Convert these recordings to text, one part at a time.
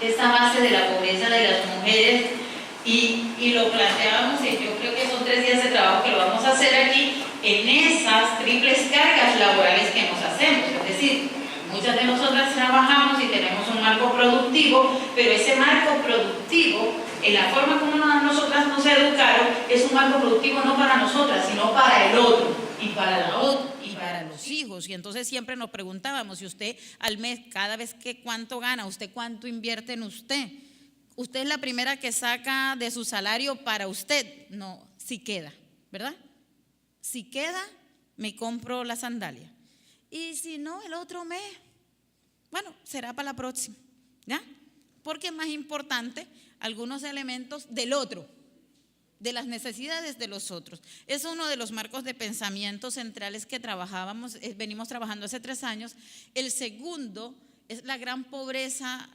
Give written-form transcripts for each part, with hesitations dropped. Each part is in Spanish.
esa base de la pobreza de las mujeres y lo planteábamos, y yo creo que son 3 días de trabajo que lo vamos a hacer aquí, en esas triples cargas laborales que nos hacemos. Es decir, muchas de nosotras trabajamos y tenemos un marco productivo, pero ese marco productivo, en la forma como nosotras nos educaron, es un marco productivo no para nosotras, sino para el otro y para la otra. Para los hijos. Y entonces siempre nos preguntábamos, si usted al mes, cada vez que cuánto gana, usted cuánto invierte en usted. Usted es la primera que saca de su salario para usted. No, si queda, ¿verdad? Si queda, me compro la sandalia. Y si no, el otro mes, bueno, será para la próxima, ¿ya? Porque es más importante algunos elementos del otro, de las necesidades de los otros. Es uno de los marcos de pensamiento centrales que venimos trabajando hace 3 años. El segundo es la gran pobreza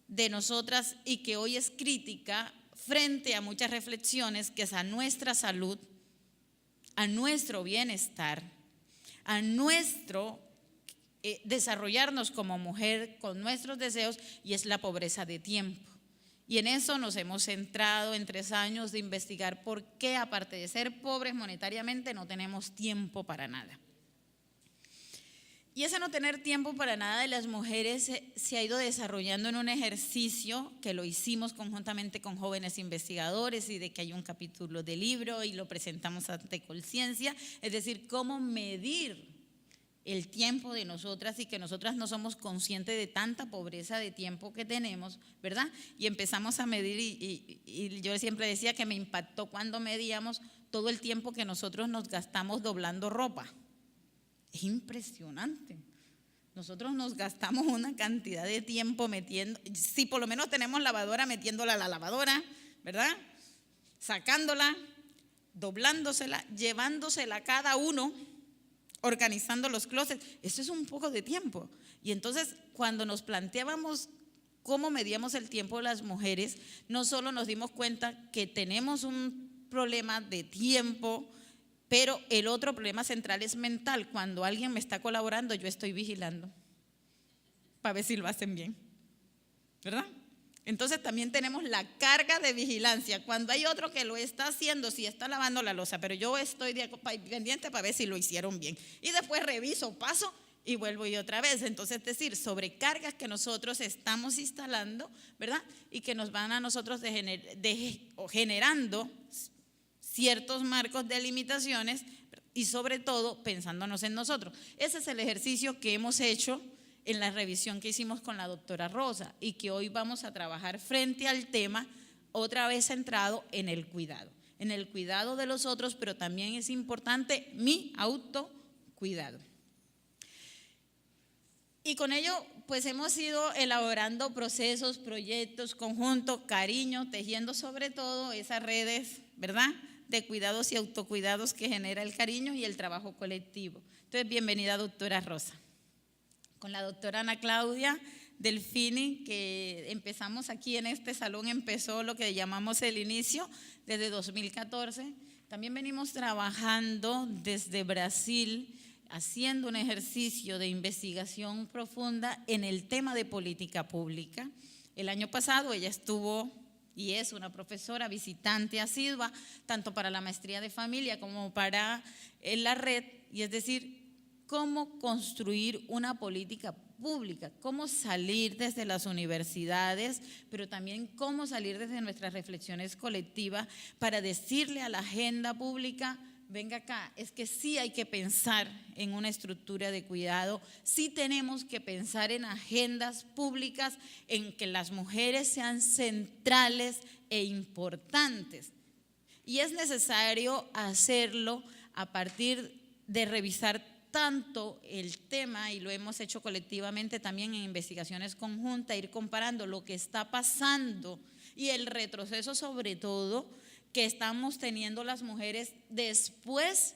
de nosotras y que hoy es crítica frente a muchas reflexiones, que es a nuestra salud, a nuestro bienestar, a nuestro desarrollarnos como mujer con nuestros deseos, y es la pobreza de tiempo. Y en eso nos hemos centrado en 3 años de investigar por qué, aparte de ser pobres monetariamente, no tenemos tiempo para nada. Y ese no tener tiempo para nada de las mujeres se ha ido desarrollando en un ejercicio que lo hicimos conjuntamente con jóvenes investigadores, y de que hay un capítulo de libro y lo presentamos ante Conciencia, es decir, cómo medir el tiempo de nosotras, y que nosotras no somos conscientes de tanta pobreza de tiempo que tenemos, ¿verdad? Y empezamos a medir y yo siempre decía que me impactó cuando medíamos todo el tiempo que nosotros nos gastamos doblando ropa. Es impresionante. Nosotros nos gastamos una cantidad de tiempo metiendo, si por lo menos tenemos lavadora, metiéndola a la lavadora, ¿verdad? Sacándola, doblándosela, llevándosela a cada uno, organizando los closets. Eso es un poco de tiempo. Y entonces, cuando nos planteábamos cómo medíamos el tiempo de las mujeres, no solo nos dimos cuenta que tenemos un problema de tiempo, pero el otro problema central es mental. Cuando alguien me está colaborando, yo estoy vigilando para ver si lo hacen bien, ¿verdad? Entonces también tenemos la carga de vigilancia. Cuando hay otro que lo está haciendo, si está lavando la loza, pero yo estoy pendiente para ver si lo hicieron bien. Y después reviso, paso y vuelvo y otra vez. Entonces, es decir, sobrecargas que nosotros estamos instalando, ¿verdad? Y que nos van a nosotros generando ciertos marcos de limitaciones, y sobre todo pensándonos en nosotros. Ese es el ejercicio que hemos hecho en la revisión que hicimos con la doctora Rosa, y que hoy vamos a trabajar frente al tema, otra vez centrado en el cuidado de los otros, pero también es importante mi autocuidado. Y con ello pues hemos ido elaborando procesos, proyectos, conjuntos, cariño, tejiendo sobre todo esas redes, ¿verdad?, de cuidados y autocuidados que genera el cariño y el trabajo colectivo. Entonces, bienvenida, doctora Rosa. Con la doctora Ana Claudia Delfini, que empezamos aquí en este salón, empezó lo que llamamos el inicio desde 2014. También venimos trabajando desde Brasil, haciendo un ejercicio de investigación profunda en el tema de política pública. El año pasado ella estuvo y es una profesora visitante asidua, tanto para la maestría de familia como para la red, y es decir, cómo construir una política pública, cómo salir desde las universidades, pero también cómo salir desde nuestras reflexiones colectivas para decirle a la agenda pública: venga acá, es que sí hay que pensar en una estructura de cuidado, sí tenemos que pensar en agendas públicas en que las mujeres sean centrales e importantes. Y es necesario hacerlo a partir de revisar tanto el tema, y lo hemos hecho colectivamente también en investigaciones conjuntas, ir comparando lo que está pasando y el retroceso sobre todo que estamos teniendo las mujeres después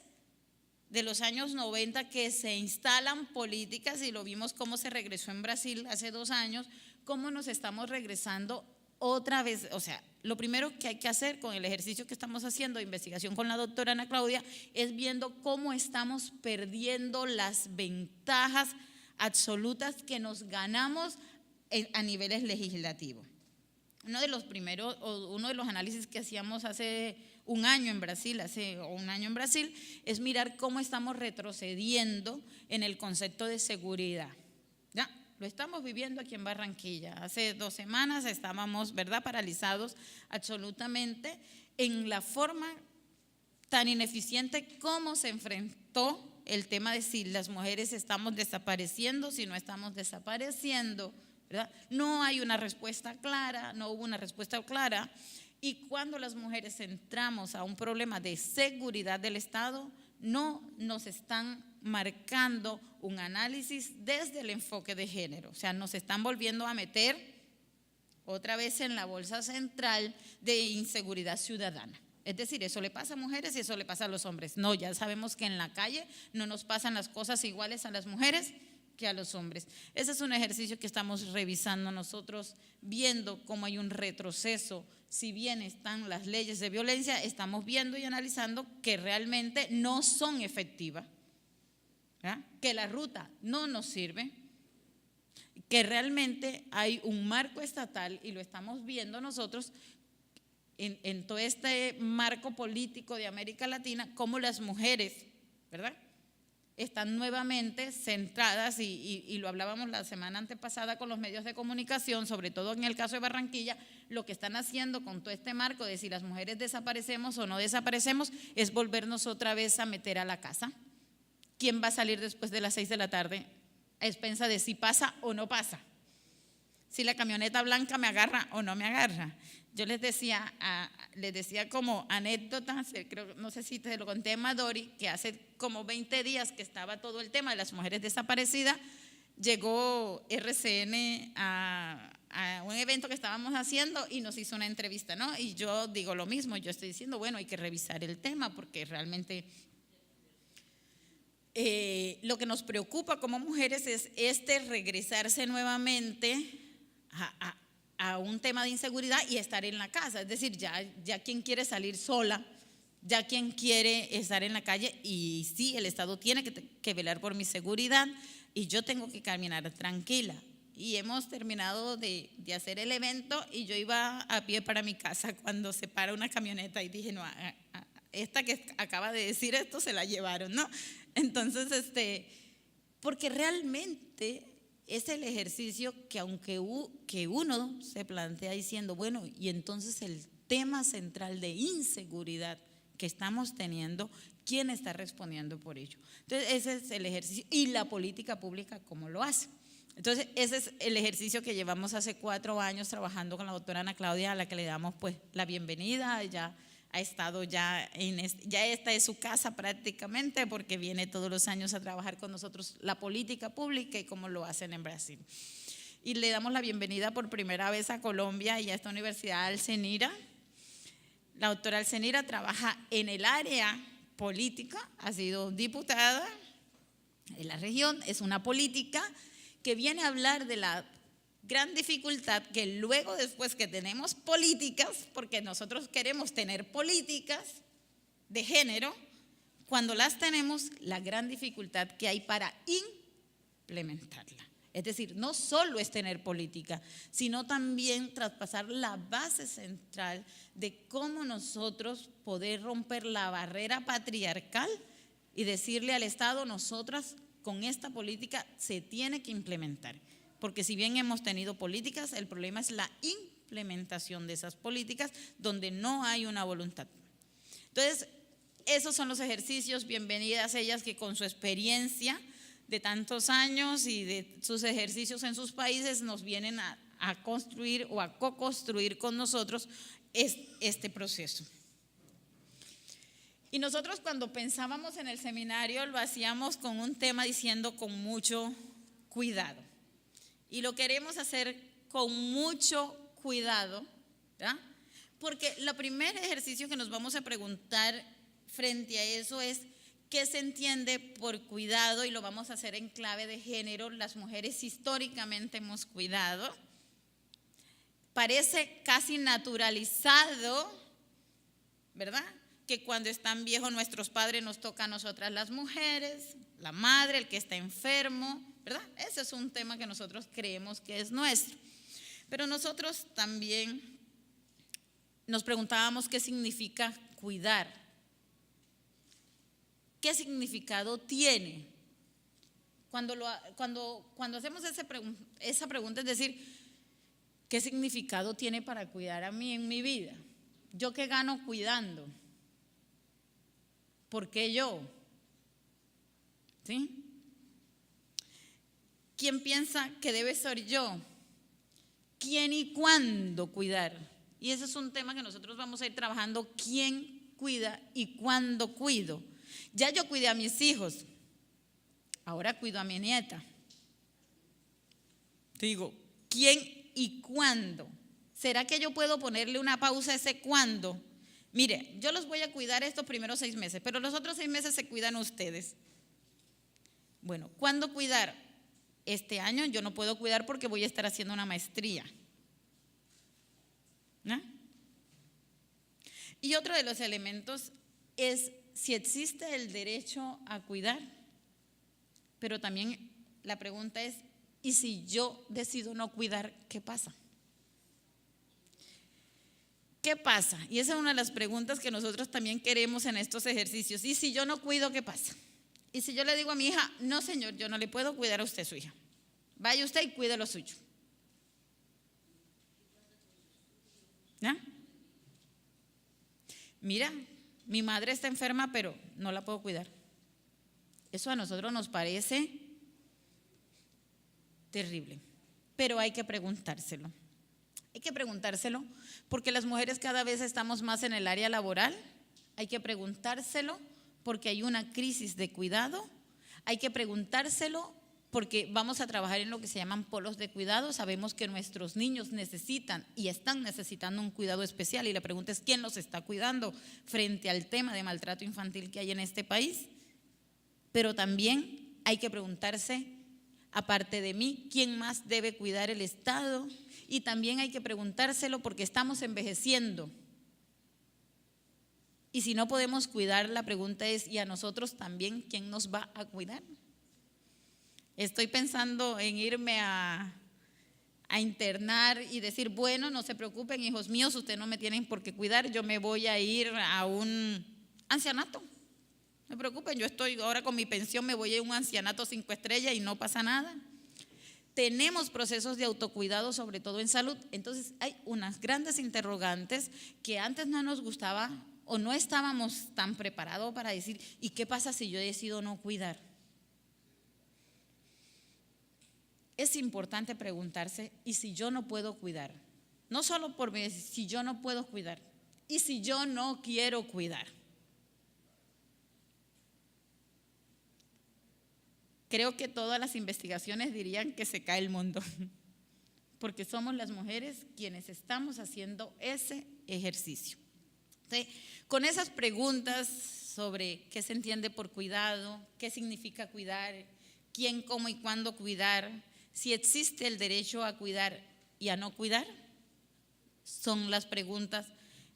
de los años 90, que se instalan políticas, y lo vimos cómo se regresó en Brasil hace 2 años, cómo nos estamos regresando otra vez. O sea, lo primero que hay que hacer con el ejercicio que estamos haciendo de investigación con la doctora Ana Claudia es viendo cómo estamos perdiendo las ventajas absolutas que nos ganamos a niveles legislativos. Uno de los análisis que hacíamos hace un año en Brasil, es mirar cómo estamos retrocediendo en el concepto de seguridad. ¿Ya? Lo estamos viviendo aquí en Barranquilla. Hace 2 semanas estábamos, ¿verdad?, paralizados absolutamente en la forma tan ineficiente como se enfrentó el tema de si las mujeres estamos desapareciendo, si no estamos desapareciendo, ¿verdad? No hay una respuesta clara, no hubo una respuesta clara. Y cuando las mujeres entramos a un problema de seguridad del Estado, no nos están marcando un análisis desde el enfoque de género. O sea, nos están volviendo a meter otra vez en la bolsa central de inseguridad ciudadana. Es decir, eso le pasa a mujeres y eso le pasa a los hombres. No, ya sabemos que en la calle no nos pasan las cosas iguales a las mujeres que a los hombres. Ese es un ejercicio que estamos revisando nosotros, viendo cómo hay un retroceso. Si bien están las leyes de violencia, estamos viendo y analizando que realmente no son efectivas, ¿verdad? Que la ruta no nos sirve, que realmente hay un marco estatal y lo estamos viendo nosotros en todo este marco político de América Latina, cómo las mujeres, ¿verdad?, están nuevamente centradas, y lo hablábamos la semana antepasada con los medios de comunicación, sobre todo en el caso de Barranquilla, lo que están haciendo con todo este marco de si las mujeres desaparecemos o no desaparecemos es volvernos otra vez a meter a la casa. ¿Quién va a salir después de las 6 de la tarde a expensa de si pasa o no pasa? Si la camioneta blanca me agarra o no me agarra. Yo les decía como anécdota, no sé si te lo conté, Madori, que hace como 20 días que estaba todo el tema de las mujeres desaparecidas, llegó RCN a un evento que estábamos haciendo y nos hizo una entrevista, ¿no? Y yo digo lo mismo, yo estoy diciendo, bueno, hay que revisar el tema porque realmente lo que nos preocupa como mujeres es regresarse nuevamente a un tema de inseguridad y estar en la casa. Es decir, ya quien quiere salir sola, ya quien quiere estar en la calle, y sí, el Estado tiene que velar por mi seguridad y yo tengo que caminar tranquila. Y hemos terminado de hacer el evento y yo iba a pie para mi casa cuando se para una camioneta y dije, no, esta que acaba de decir esto se la llevaron, ¿no? Entonces, porque realmente es el ejercicio que aunque que uno se plantea diciendo, bueno, y entonces el tema central de inseguridad que estamos teniendo, ¿quién está respondiendo por ello? Entonces ese es el ejercicio, y la política pública cómo lo hace. Entonces ese es el ejercicio que llevamos hace 4 años trabajando con la doctora Ana Claudia, a la que le damos pues la bienvenida. Ya ha estado ya esta es su casa prácticamente, porque viene todos los años a trabajar con nosotros la política pública y cómo lo hacen en Brasil. Y le damos la bienvenida por primera vez a Colombia y a esta universidad, Alcenira. La doctora Alcenira trabaja en el área política, ha sido diputada en la región, es una política que viene a hablar de la gran dificultad que luego, después que tenemos políticas, porque nosotros queremos tener políticas de género, cuando las tenemos, la gran dificultad que hay para implementarla. Es decir, no solo es tener política, sino también traspasar la base central de cómo nosotros poder romper la barrera patriarcal y decirle al Estado, nosotras con esta política se tiene que implementar. Porque si bien hemos tenido políticas, el problema es la implementación de esas políticas donde no hay una voluntad. Entonces, esos son los ejercicios. Bienvenidas ellas que con su experiencia de tantos años y de sus ejercicios en sus países nos vienen a construir o a co-construir con nosotros este proceso. Y nosotros cuando pensábamos en el seminario lo hacíamos con un tema diciendo con mucho cuidado. Y lo queremos hacer con mucho cuidado, ¿verdad? Porque el primer ejercicio que nos vamos a preguntar frente a eso es ¿qué se entiende por cuidado? Y lo vamos a hacer en clave de género. Las mujeres históricamente hemos cuidado. Parece casi naturalizado, ¿verdad?, que cuando están viejos nuestros padres nos toca a nosotras las mujeres, la madre, el que está enfermo, ¿verdad? Ese es un tema que nosotros creemos que es nuestro. Pero nosotros también nos preguntábamos qué significa cuidar. ¿Qué significado tiene? Cuando hacemos esa pregunta, es decir, ¿qué significado tiene para cuidar a mí en mi vida? ¿Yo qué gano cuidando? ¿Por qué yo? ¿Sí? ¿Quién piensa que debe ser yo? ¿Quién y cuándo cuidar? Y ese es un tema que nosotros vamos a ir trabajando, quién cuida y cuándo cuido. Ya yo cuidé a mis hijos, ahora cuido a mi nieta. Digo, ¿quién y cuándo? ¿Será que yo puedo ponerle una pausa a ese cuándo? Mire, yo los voy a cuidar estos primeros 6 meses, pero los otros 6 meses se cuidan ustedes. Bueno, ¿cuándo cuidar? Este año yo no puedo cuidar porque voy a estar haciendo una maestría, ¿no? Y otro de los elementos es si existe el derecho a cuidar, pero también la pregunta es, ¿y si yo decido no cuidar, qué pasa? ¿Qué pasa? Y esa es una de las preguntas que nosotros también queremos en estos ejercicios. ¿Y si yo no cuido, qué pasa? Y si yo le digo a mi hija, no señor, yo no le puedo cuidar a usted su hija, vaya usted y cuide lo suyo. ¿Ya? Mira, mi madre está enferma, pero no la puedo cuidar. Eso a nosotros nos parece terrible, pero hay que preguntárselo. Hay que preguntárselo porque las mujeres cada vez estamos más en el área laboral. Hay que preguntárselo porque hay una crisis de cuidado. Hay que preguntárselo porque vamos a trabajar en lo que se llaman polos de cuidado. Sabemos que nuestros niños necesitan y están necesitando un cuidado especial y la pregunta es ¿quién los está cuidando frente al tema de maltrato infantil que hay en este país? Pero también hay que preguntarse, aparte de mí, ¿quién más debe cuidar el Estado? Y también hay que preguntárselo porque estamos envejeciendo. Y si no podemos cuidar, la pregunta es, ¿y a nosotros también quién nos va a cuidar? Estoy pensando en irme a internar y decir, bueno, no se preocupen, hijos míos, ustedes no me tienen por qué cuidar, yo me voy a ir a un ancianato. No se preocupen, yo estoy ahora con mi pensión, me voy a un ancianato 5 estrellas y no pasa nada. Tenemos procesos de autocuidado, sobre todo en salud. Entonces hay unas grandes interrogantes que antes no nos gustaba o no estábamos tan preparados para decir, ¿y qué pasa si yo decido no cuidar? Es importante preguntarse, ¿y si yo no puedo cuidar? No solo por mí, si yo no puedo cuidar, ¿y si yo no quiero cuidar? Creo que todas las investigaciones dirían que se cae el mundo, porque somos las mujeres quienes estamos haciendo ese ejercicio. Entonces, con esas preguntas sobre qué se entiende por cuidado, qué significa cuidar, quién, cómo y cuándo cuidar, si existe el derecho a cuidar y a no cuidar, son las preguntas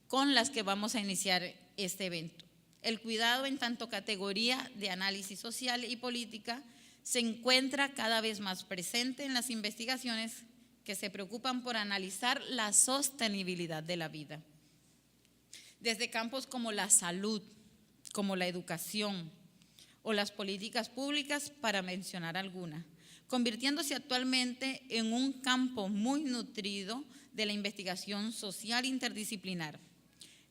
con las que vamos a iniciar este evento. El cuidado en tanto categoría de análisis social y política se encuentra cada vez más presente en las investigaciones que se preocupan por analizar la sostenibilidad de la vida. Desde campos como la salud, como la educación o las políticas públicas, para mencionar algunas, convirtiéndose actualmente en un campo muy nutrido de la investigación social interdisciplinar.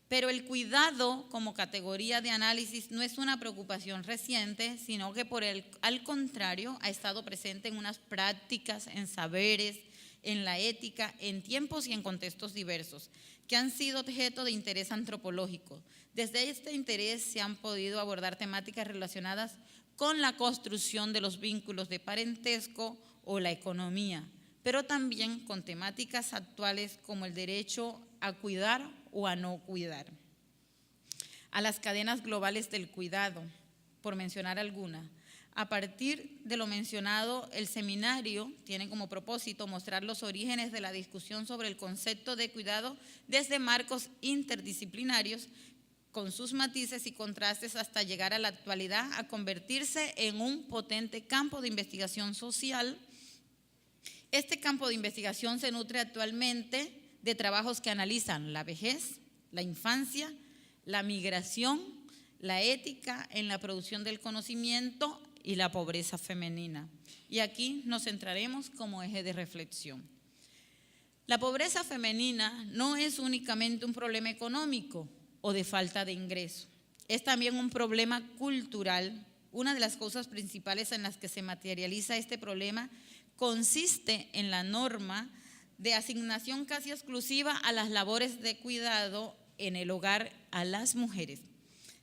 Pero el cuidado como categoría de análisis no es una preocupación reciente, sino que al contrario ha estado presente en unas prácticas, en saberes, en la ética, en tiempos y en contextos diversos, que han sido objeto de interés antropológico. Desde este interés se han podido abordar temáticas relacionadas con la construcción de los vínculos de parentesco o la economía, pero también con temáticas actuales como el derecho a cuidar o a no cuidar, a las cadenas globales del cuidado, por mencionar alguna. A partir de lo mencionado, el seminario tiene como propósito mostrar los orígenes de la discusión sobre el concepto de cuidado desde marcos interdisciplinarios con sus matices y contrastes hasta llegar a la actualidad a convertirse en un potente campo de investigación social. Este campo de investigación se nutre actualmente de trabajos que analizan la vejez, la infancia, la migración, la ética en la producción del conocimiento y la pobreza femenina. Y aquí nos centraremos como eje de reflexión. La pobreza femenina no es únicamente un problema económico o de falta de ingreso, es también un problema cultural. Una de las causas principales en las que se materializa este problema consiste en la norma de asignación casi exclusiva a las labores de cuidado en el hogar a las mujeres.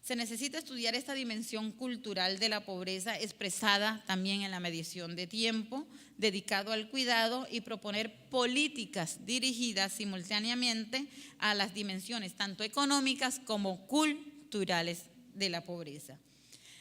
Se necesita estudiar esta dimensión cultural de la pobreza expresada también en la medición de tiempo dedicado al cuidado y proponer políticas dirigidas simultáneamente a las dimensiones tanto económicas como culturales de la pobreza.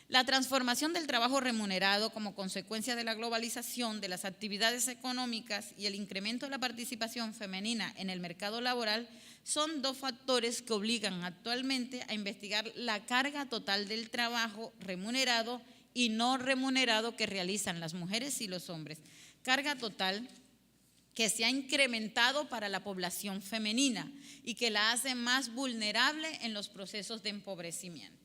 La transformación del trabajo remunerado como consecuencia de la globalización de las actividades económicas y el incremento de la participación femenina en el mercado laboral son dos factores que obligan actualmente a investigar la carga total del trabajo remunerado y no remunerado que realizan las mujeres y los hombres. Carga total que se ha incrementado para la población femenina y que la hace más vulnerable en los procesos de empobrecimiento.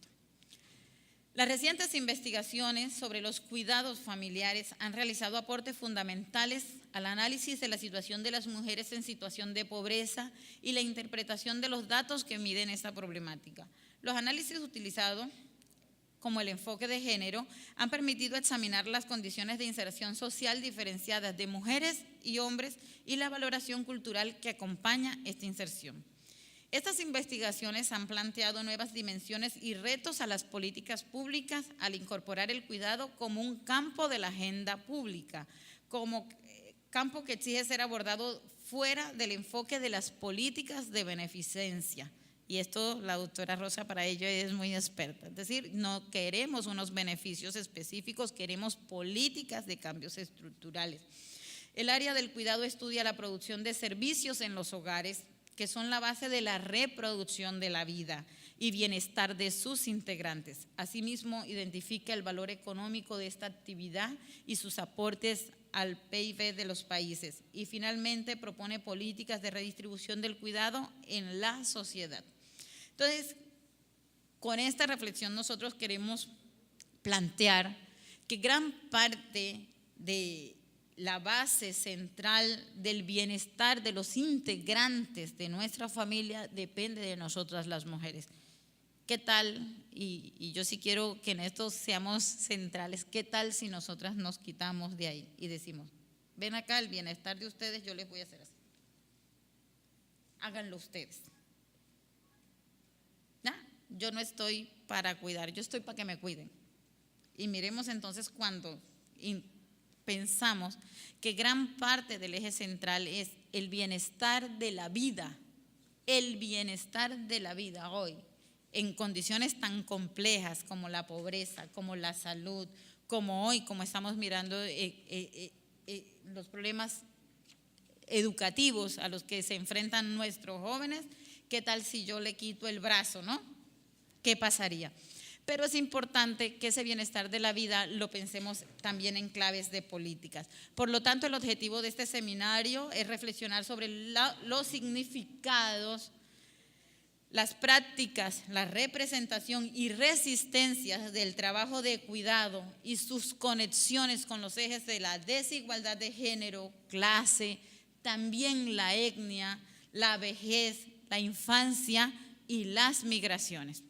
Las recientes investigaciones sobre los cuidados familiares han realizado aportes fundamentales al análisis de la situación de las mujeres en situación de pobreza y la interpretación de los datos que miden esta problemática. Los análisis utilizados, como el enfoque de género, han permitido examinar las condiciones de inserción social diferenciadas de mujeres y hombres y la valoración cultural que acompaña esta inserción. Estas investigaciones han planteado nuevas dimensiones y retos a las políticas públicas al incorporar el cuidado como un campo de la agenda pública, como campo que exige ser abordado fuera del enfoque de las políticas de beneficencia. Y esto la doctora Rosa para ello es muy experta. Es decir, no queremos unos beneficios específicos, queremos políticas de cambios estructurales. El área del cuidado estudia la producción de servicios en los hogares, que son la base de la reproducción de la vida y bienestar de sus integrantes. Asimismo, identifica el valor económico de esta actividad y sus aportes al PIB de los países. Y finalmente, propone políticas de redistribución del cuidado en la sociedad. Entonces, con esta reflexión nosotros queremos plantear que gran parte de la base central del bienestar de los integrantes de nuestra familia depende de nosotras las mujeres. ¿Qué tal? Y yo sí quiero que en esto seamos centrales. ¿Qué tal si nosotras nos quitamos de ahí y decimos, ven acá, el bienestar de ustedes yo les voy a hacer así? Háganlo ustedes. ¿Ya? Yo no estoy para cuidar, yo estoy para que me cuiden. Y miremos entonces cuando pensamos que gran parte del eje central es el bienestar de la vida hoy, en condiciones tan complejas como la pobreza, como la salud, como hoy, como estamos mirando los problemas educativos a los que se enfrentan nuestros jóvenes. ¿Qué tal si yo le quito el brazo, no? ¿Qué pasaría? Pero es importante que ese bienestar de la vida lo pensemos también en claves de políticas. Por lo tanto, el objetivo de este seminario es reflexionar sobre los significados, las prácticas, la representación y resistencia del trabajo de cuidado y sus conexiones con los ejes de la desigualdad de género, clase, también la etnia, la vejez, la infancia y las migraciones.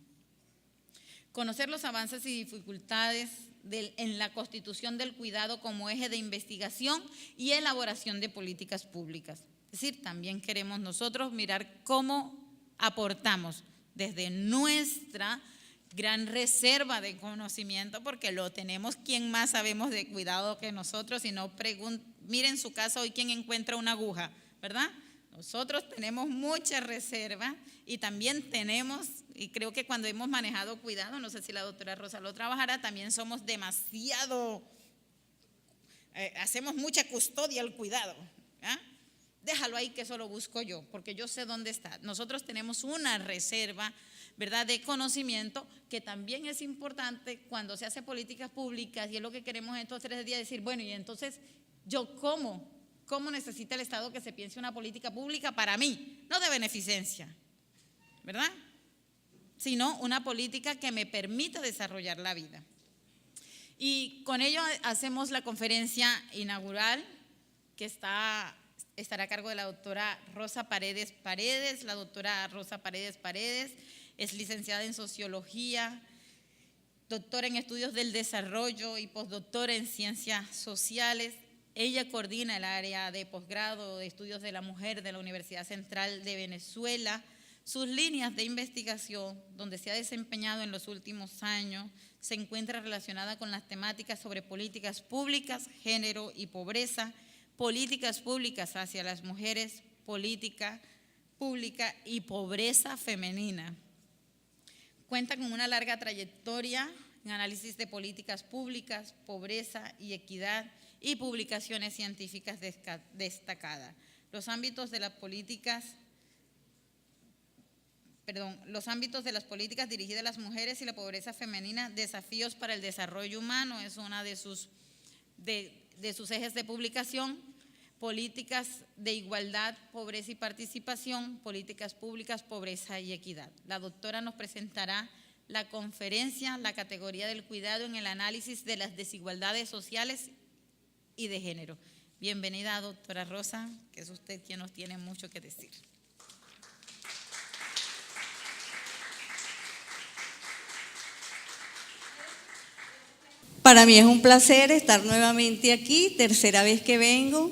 Conocer los avances y dificultades en la constitución del cuidado como eje de investigación y elaboración de políticas públicas. Es decir, también queremos nosotros mirar cómo aportamos desde nuestra gran reserva de conocimiento, porque lo tenemos, ¿quién más sabemos de cuidado que nosotros? Si no, miren su casa hoy quién encuentra una aguja, ¿verdad? Nosotros tenemos mucha reserva y también tenemos, y creo que cuando hemos manejado cuidado, no sé si la doctora Rosa lo trabajará, también somos demasiado, hacemos mucha custodia al cuidado, ¿eh? déjalo ahí que eso lo busco yo, porque yo sé dónde está. Nosotros tenemos una reserva, ¿verdad?, de conocimiento que también es importante cuando se hace políticas públicas, y es lo que queremos en estos 3 días decir, bueno, y entonces yo ¿cómo necesita el Estado que se piense una política pública para mí? No de beneficencia, ¿verdad?, sino una política que me permita desarrollar la vida. Y con ello hacemos la conferencia inaugural que estará a cargo de la doctora Rosa Paredes Paredes. La doctora Rosa Paredes Paredes es licenciada en Sociología, doctora en Estudios del Desarrollo y postdoctora en Ciencias Sociales. Ella coordina el área de posgrado de Estudios de la Mujer de la Universidad Central de Venezuela. Sus líneas de investigación, donde se ha desempeñado en los últimos años, se encuentra relacionada con las temáticas sobre políticas públicas, género y pobreza, políticas públicas hacia las mujeres, política pública y pobreza femenina. Cuenta con una larga trayectoria en análisis de políticas públicas, pobreza y equidad y publicaciones científicas destacadas. Los ámbitos de las políticas dirigidas a las mujeres y la pobreza femenina, desafíos para el desarrollo humano, es una de sus ejes de publicación. Políticas de igualdad, pobreza y participación, políticas públicas, pobreza y equidad. La doctora nos presentará la conferencia, la categoría del cuidado en el análisis de las desigualdades sociales y de género. Bienvenida, doctora Rosa, que es usted quien nos tiene mucho que decir. Para mí es un placer estar nuevamente aquí, tercera vez que vengo.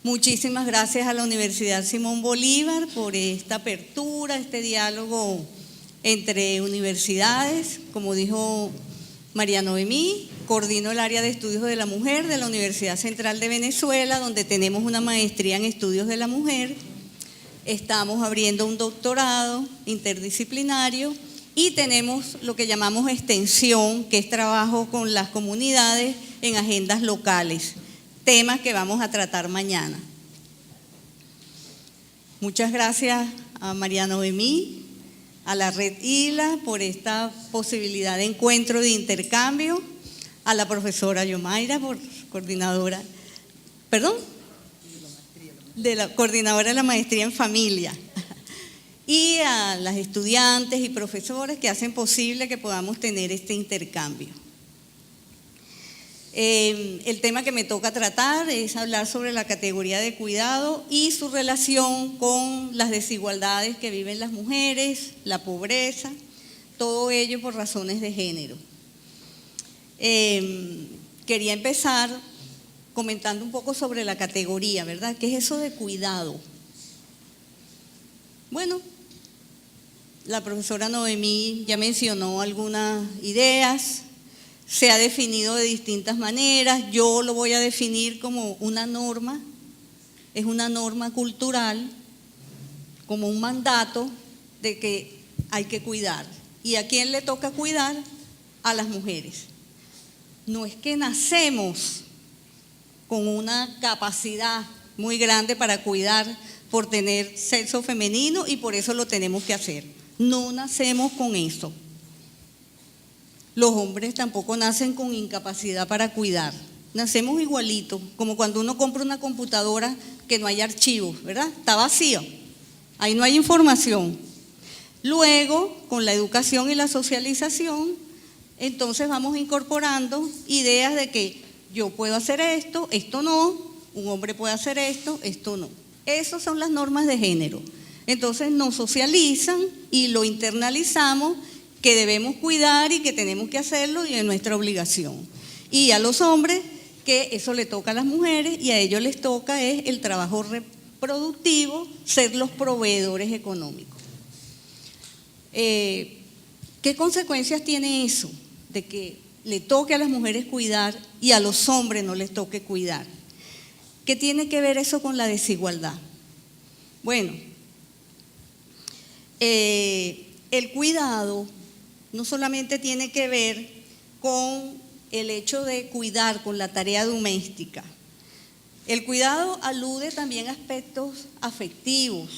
Muchísimas gracias a la Universidad Simón Bolívar por esta apertura, este diálogo entre universidades. Como dijo María Noemí, coordino el área de estudios de la mujer de la Universidad Central de Venezuela, donde tenemos una maestría en estudios de la mujer. Estamos abriendo un doctorado interdisciplinario y tenemos lo que llamamos extensión, que es trabajo con las comunidades en agendas locales, temas que vamos a tratar mañana. Muchas gracias a María Noemí, a la Red ILA por esta posibilidad de encuentro, de intercambio, a la profesora Yomaira por coordinadora, coordinadora de la maestría en familia, y a las estudiantes y profesores que hacen posible que podamos tener este intercambio. El tema que me toca tratar es hablar sobre la categoría de cuidado y su relación con las desigualdades que viven las mujeres, la pobreza, todo ello por razones de género. Quería empezar comentando un poco sobre la categoría, ¿verdad? ¿Qué es eso de cuidado? Bueno, la profesora Noemí ya mencionó algunas ideas. Se ha definido de distintas maneras. Yo lo voy a definir como una norma, es una norma cultural, como un mandato de que hay que cuidar. ¿Y a quién le toca cuidar? A las mujeres. No es que nacemos con una capacidad muy grande para cuidar por tener sexo femenino y por eso lo tenemos que hacer. No nacemos con eso. Los hombres tampoco nacen con incapacidad para cuidar. Nacemos igualitos, como cuando uno compra una computadora que no hay archivos, ¿verdad? Está vacío, ahí no hay información. Luego, con la educación y la socialización, entonces vamos incorporando ideas de que yo puedo hacer esto, esto no, un hombre puede hacer esto, esto no. Esas son las normas de género. Entonces nos socializan y lo internalizamos, que debemos cuidar y que tenemos que hacerlo y es nuestra obligación. Y a los hombres, que eso le toca a las mujeres y a ellos les toca es el trabajo reproductivo, ser los proveedores económicos. ¿Qué consecuencias tiene eso? De que le toque a las mujeres cuidar y a los hombres no les toque cuidar. ¿Qué tiene que ver eso con la desigualdad? Bueno, el cuidado no solamente tiene que ver con el hecho de cuidar, con la tarea doméstica. El cuidado alude también a aspectos afectivos,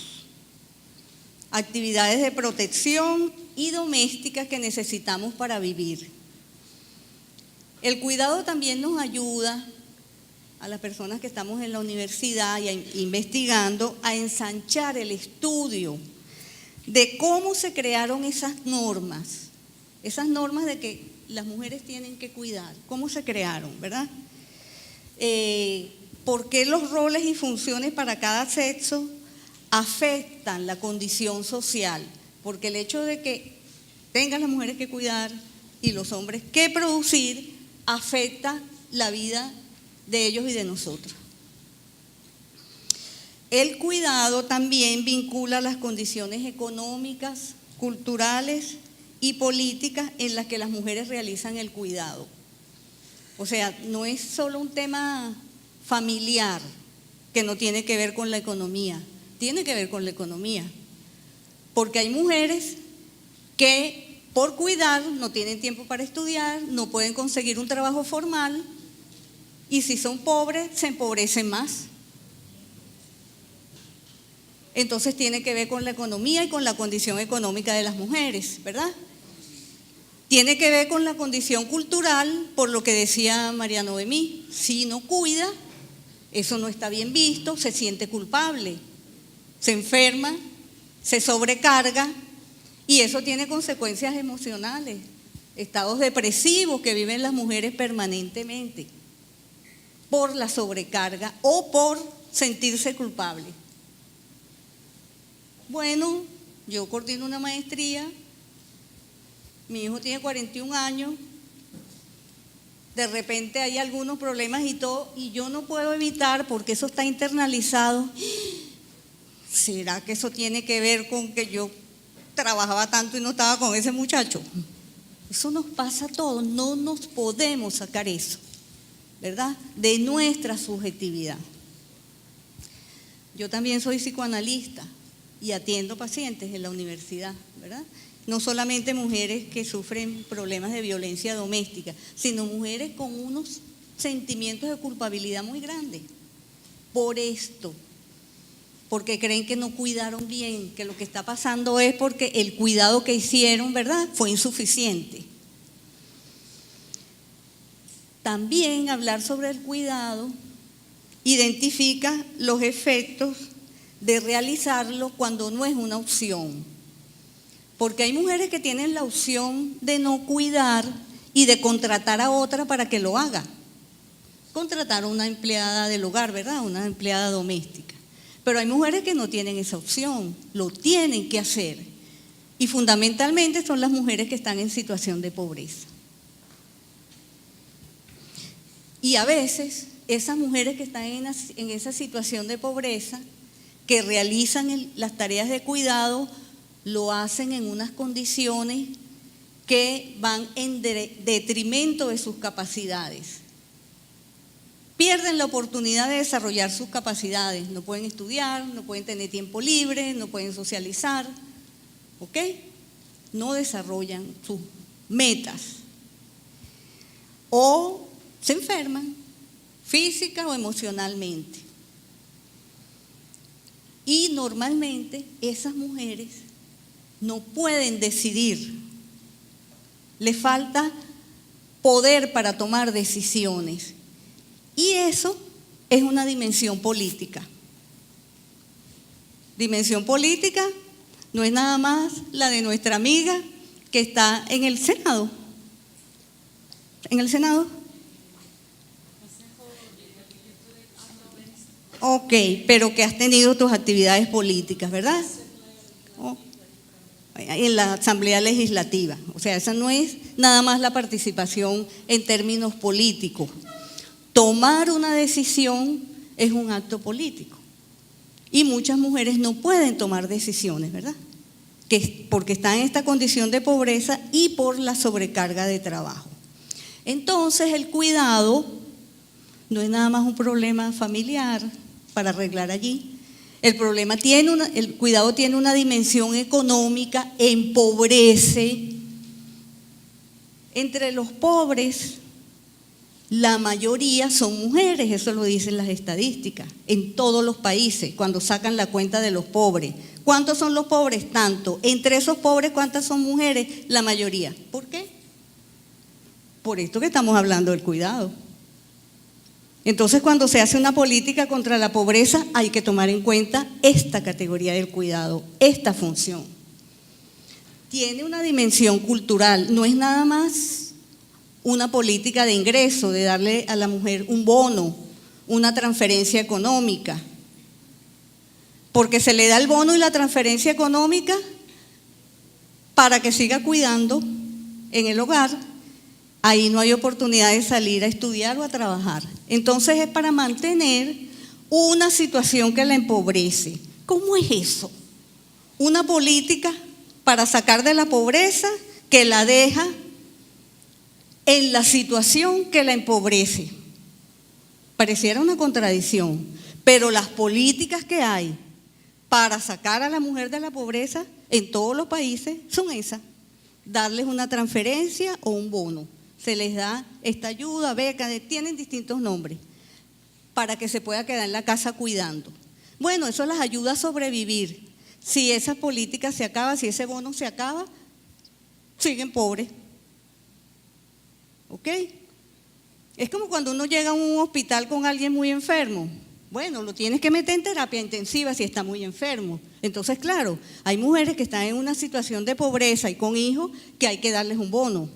actividades de protección y domésticas que necesitamos para vivir. El cuidado también nos ayuda a las personas que estamos en la universidad y investigando a ensanchar el estudio de cómo se crearon esas normas de que las mujeres tienen que cuidar, cómo se crearon, ¿verdad? ¿Por qué los roles y funciones para cada sexo afectan la condición social? Porque el hecho de que tengan las mujeres que cuidar y los hombres que producir afecta la vida de ellos y de nosotros. El cuidado también vincula las condiciones económicas, culturales y políticas en las que las mujeres realizan el cuidado. O sea, no es solo un tema familiar que no tiene que ver con la economía, tiene que ver con la economía, porque hay mujeres que por cuidar no tienen tiempo para estudiar, no pueden conseguir un trabajo formal y si son pobres se empobrecen más. Entonces tiene que ver con la economía y con la condición económica de las mujeres, ¿verdad? Tiene que ver con la condición cultural, por lo que decía María Noemí, si no cuida, eso no está bien visto, se siente culpable, se enferma, se sobrecarga y eso tiene consecuencias emocionales, estados depresivos que viven las mujeres permanentemente por la sobrecarga o por sentirse culpable. Bueno, yo coordino una maestría, mi hijo tiene 41 años, de repente hay algunos problemas y todo, y yo no puedo evitar, porque eso está internalizado, ¿será que eso tiene que ver con que yo trabajaba tanto y no estaba con ese muchacho? Eso nos pasa a todos, no nos podemos sacar eso, ¿verdad? De nuestra subjetividad. Yo también soy psicoanalista y atiendo pacientes en la universidad, ¿verdad? No solamente mujeres que sufren problemas de violencia doméstica, sino mujeres con unos sentimientos de culpabilidad muy grandes por esto, porque creen que no cuidaron bien, que lo que está pasando es porque el cuidado que hicieron, ¿verdad?, fue insuficiente. También hablar sobre el cuidado identifica los efectos de realizarlo cuando no es una opción. Porque hay mujeres que tienen la opción de no cuidar y de contratar a otra para que lo haga. Contratar a una empleada del hogar, ¿verdad?, una empleada doméstica. Pero hay mujeres que no tienen esa opción, lo tienen que hacer. Y fundamentalmente son las mujeres que están en situación de pobreza. Y a veces esas mujeres que están en esa situación de pobreza, que realizan las tareas de cuidado, lo hacen en unas condiciones que van en detrimento de sus capacidades. Pierden la oportunidad de desarrollar sus capacidades, no pueden estudiar, no pueden tener tiempo libre, no pueden socializar, ¿ok? No desarrollan sus metas. O se enferman física o emocionalmente. Y normalmente esas mujeres no pueden decidir, les falta poder para tomar decisiones. Y eso es una dimensión política. Dimensión política no es nada más la de nuestra amiga que está en el Senado. ¿En el Senado? Ok, pero que has tenido tus actividades políticas, ¿verdad? Oh, en la Asamblea Legislativa. O sea, esa no es nada más la participación en términos políticos. Tomar una decisión es un acto político. Y muchas mujeres no pueden tomar decisiones, ¿verdad? Porque están en esta condición de pobreza y por la sobrecarga de trabajo. Entonces, el cuidado no es nada más un problema familiar para arreglar allí. El cuidado tiene una dimensión económica, empobrece. Entre los pobres La mayoría son mujeres, eso lo dicen las estadísticas, en todos los países, cuando sacan la cuenta de los pobres. ¿Cuántos son los pobres? Tanto. Entre esos pobres, ¿cuántas son mujeres? La mayoría. ¿Por qué? Por esto que estamos hablando del cuidado. Entonces, cuando se hace una política contra la pobreza, hay que tomar en cuenta esta categoría del cuidado, esta función. Tiene una dimensión cultural, no es nada más una política de ingreso, de darle a la mujer un bono, una transferencia económica. Porque se le da el bono y la transferencia económica para que siga cuidando en el hogar. Ahí no hay oportunidad de salir a estudiar o a trabajar. Entonces es para mantener una situación que la empobrece. ¿Cómo es eso? Una política para sacar de la pobreza que la deja en la situación que la empobrece. Pareciera una contradicción, pero las políticas que hay para sacar a la mujer de la pobreza en todos los países son esas: darles una transferencia o un bono. Se les da esta ayuda, beca, tienen distintos nombres, para que se pueda quedar en la casa cuidando. Bueno, eso las ayuda a sobrevivir. Si esa política se acaba, si ese bono se acaba, siguen pobres. ¿Ok? Es como cuando uno llega a un hospital con alguien muy enfermo. Bueno, lo tienes que meter en terapia intensiva si está muy enfermo. Entonces, claro, hay mujeres que están en una situación de pobreza y con hijos que hay que darles un bono.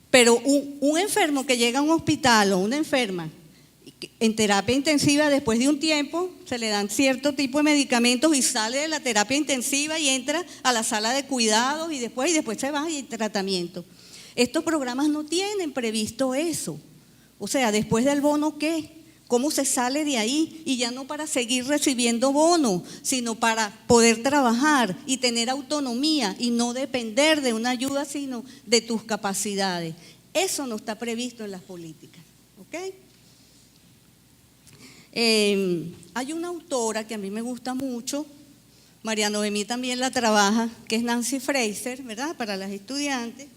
Pero un enfermo que llega a un hospital o una enferma en terapia intensiva, después de un tiempo se le dan cierto tipo de medicamentos y sale de la terapia intensiva y entra a la sala de cuidados y después se va y hay tratamiento. Estos programas no tienen previsto eso. O sea, después del bono, ¿qué? ¿Cómo se sale de ahí? Y ya no para seguir recibiendo bono, sino para poder trabajar y tener autonomía y no depender de una ayuda, sino de tus capacidades. Eso no está previsto en las políticas. ¿Ok? Hay una autora que a mí me gusta mucho, María Noemí también la trabaja, que es Nancy Fraser, ¿verdad? Para las estudiantes.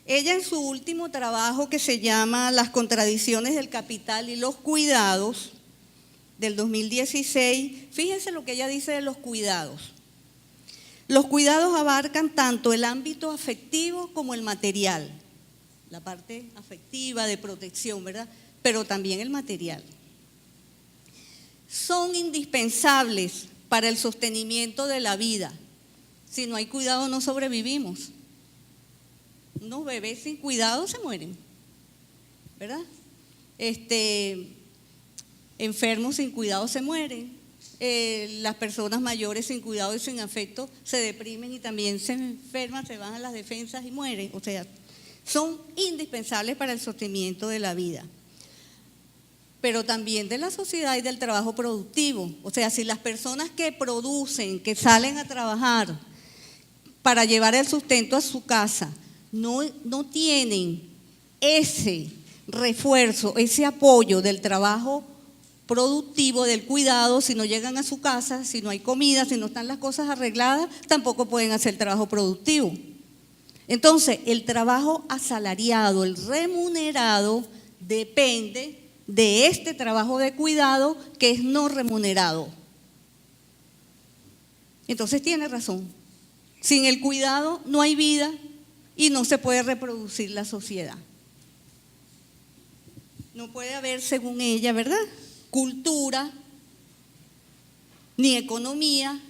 Ella en su último trabajo, que se llama Las contradicciones del capital y los cuidados, del 2016, fíjense lo que ella dice de los cuidados. Los cuidados abarcan tanto el ámbito afectivo como el material, la parte afectiva de protección, ¿verdad? Pero también el material. Son indispensables para el sostenimiento de la vida. Si no hay cuidado no sobrevivimos. Unos bebés sin cuidado se mueren, ¿verdad? Enfermos sin cuidado se mueren. Las personas mayores sin cuidado y sin afecto se deprimen y también se enferman, se van a las defensas y mueren. O sea, son indispensables para el sostenimiento de la vida. Pero también de la sociedad y del trabajo productivo. O sea, si las personas que producen, que salen a trabajar para llevar el sustento a su casa, no tienen ese refuerzo, ese apoyo del trabajo productivo, del cuidado, si no llegan a su casa, si no hay comida, si no están las cosas arregladas, tampoco pueden hacer trabajo productivo. Entonces, el trabajo asalariado, el remunerado, depende de este trabajo de cuidado que es no remunerado. Entonces tiene razón. Sin el cuidado no hay vida y no se puede reproducir la sociedad. No puede haber, según ella, ¿verdad?, cultura, ni economía,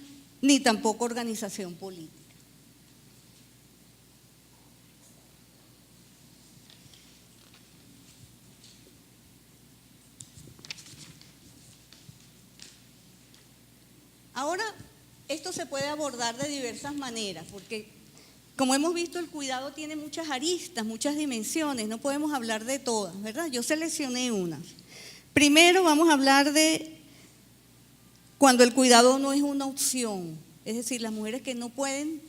ni tampoco organización política. Ahora, esto se puede abordar de diversas maneras, porque como hemos visto, el cuidado tiene muchas aristas, muchas dimensiones, no podemos hablar de todas, ¿verdad? Yo seleccioné unas. Primero vamos a hablar de cuando el cuidado no es una opción, es decir, las mujeres que no pueden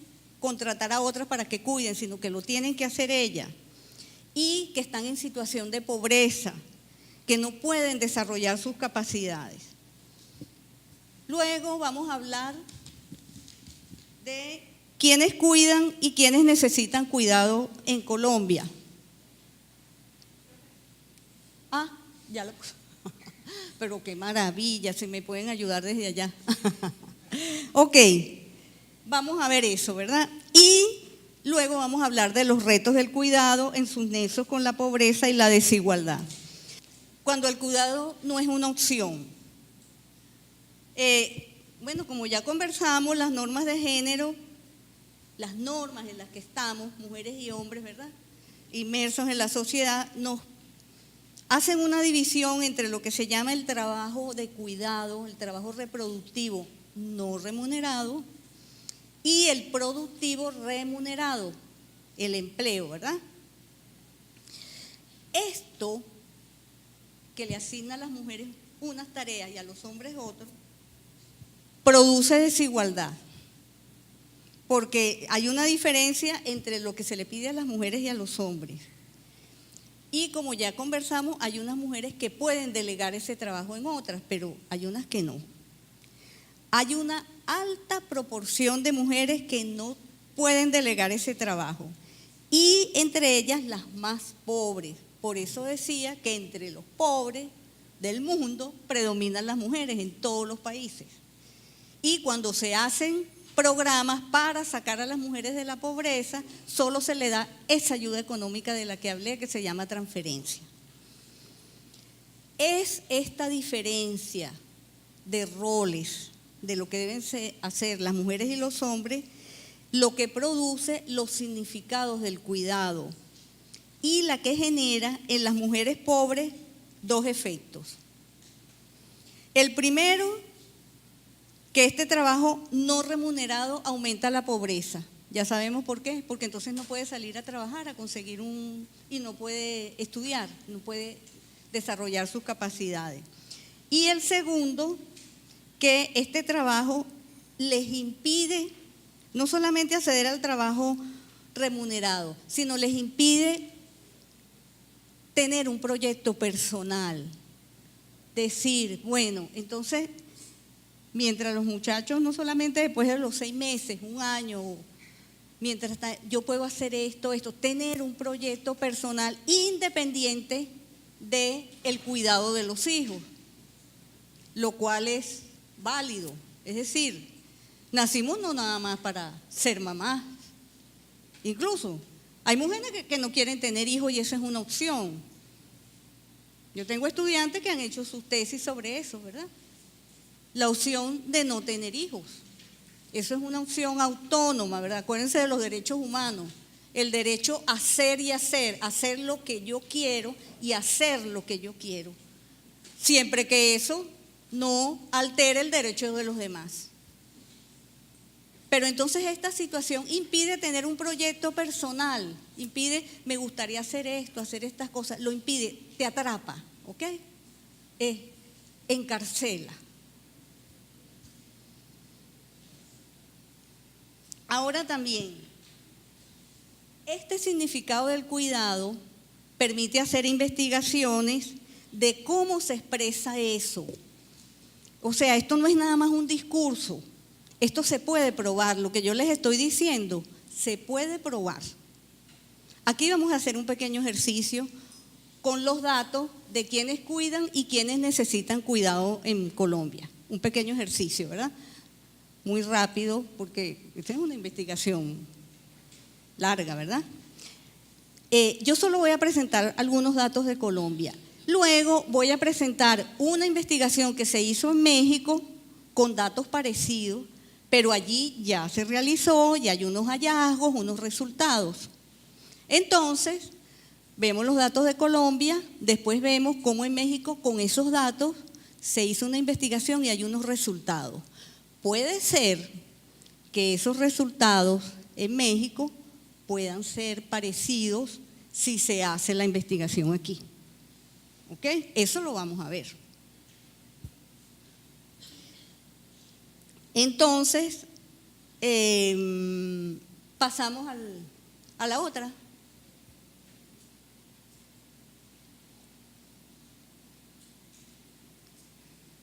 contratar a otras para que cuiden, sino que lo tienen que hacer ellas, y que están en situación de pobreza, que no pueden desarrollar sus capacidades. Luego vamos a hablar de quiénes cuidan y quiénes necesitan cuidado en Colombia. Ya lo pero qué maravilla, si me pueden ayudar desde allá. Ok, vamos a ver eso, ¿verdad? Y luego vamos a hablar de los retos del cuidado en sus nexos con la pobreza y la desigualdad. Cuando el cuidado no es una opción. Bueno, como ya conversamos, las normas de género, las normas en las que estamos, mujeres y hombres, ¿verdad?, inmersos en la sociedad, nos hacen una división entre lo que se llama el trabajo de cuidado, el trabajo reproductivo no remunerado, y el productivo remunerado, el empleo, ¿verdad? Esto que le asigna a las mujeres unas tareas y a los hombres otras, produce desigualdad, porque hay una diferencia entre lo que se le pide a las mujeres y a los hombres. Y como ya conversamos, hay unas mujeres que pueden delegar ese trabajo en otras, pero hay unas que no. Hay una alta proporción de mujeres que no pueden delegar ese trabajo, y entre ellas las más pobres. Por eso decía que entre los pobres del mundo predominan las mujeres en todos los países. Y cuando se hacen programas para sacar a las mujeres de la pobreza, solo se le da esa ayuda económica de la que hablé, que se llama transferencia. Es esta diferencia de roles, de lo que deben hacer las mujeres y los hombres, lo que produce los significados del cuidado y la que genera en las mujeres pobres dos efectos. El primero, que este trabajo no remunerado aumenta la pobreza. Ya sabemos por qué, porque entonces no puede salir a trabajar, a conseguir y no puede estudiar, no puede desarrollar sus capacidades. Y el segundo, que este trabajo les impide no solamente acceder al trabajo remunerado, sino les impide tener un proyecto personal, decir, bueno, entonces, mientras los muchachos, no solamente después de los 6 meses, un año, mientras yo puedo hacer esto, tener un proyecto personal independiente del cuidado de los hijos, lo cual es válido. Es decir, nacimos no nada más para ser mamás. Incluso hay mujeres que no quieren tener hijos y eso es una opción. Yo tengo estudiantes que han hecho sus tesis sobre eso, ¿verdad? La opción de no tener hijos. Eso es una opción autónoma, ¿verdad? Acuérdense de los derechos humanos. El derecho a ser y hacer lo que yo quiero y hacer lo que yo quiero. Siempre que eso no altere el derecho de los demás. Pero entonces esta situación impide tener un proyecto personal, impide, me gustaría hacer esto, hacer estas cosas, lo impide, te atrapa, ¿ok? Encarcela. Ahora también, este significado del cuidado permite hacer investigaciones de cómo se expresa eso. O sea, esto no es nada más un discurso, esto se puede probar, lo que yo les estoy diciendo, se puede probar. Aquí vamos a hacer un pequeño ejercicio con los datos de quienes cuidan y quienes necesitan cuidado en Colombia. Un pequeño ejercicio, ¿verdad? Muy rápido, porque esta es una investigación larga, ¿verdad? Yo solo voy a presentar algunos datos de Colombia. Luego voy a presentar una investigación que se hizo en México con datos parecidos, pero allí ya se realizó, ya hay unos hallazgos, unos resultados. Entonces, vemos los datos de Colombia, después vemos cómo en México con esos datos se hizo una investigación y hay unos resultados. Puede ser que esos resultados en México puedan ser parecidos si se hace la investigación aquí. ¿Ok? Eso lo vamos a ver. Entonces, pasamos a la otra.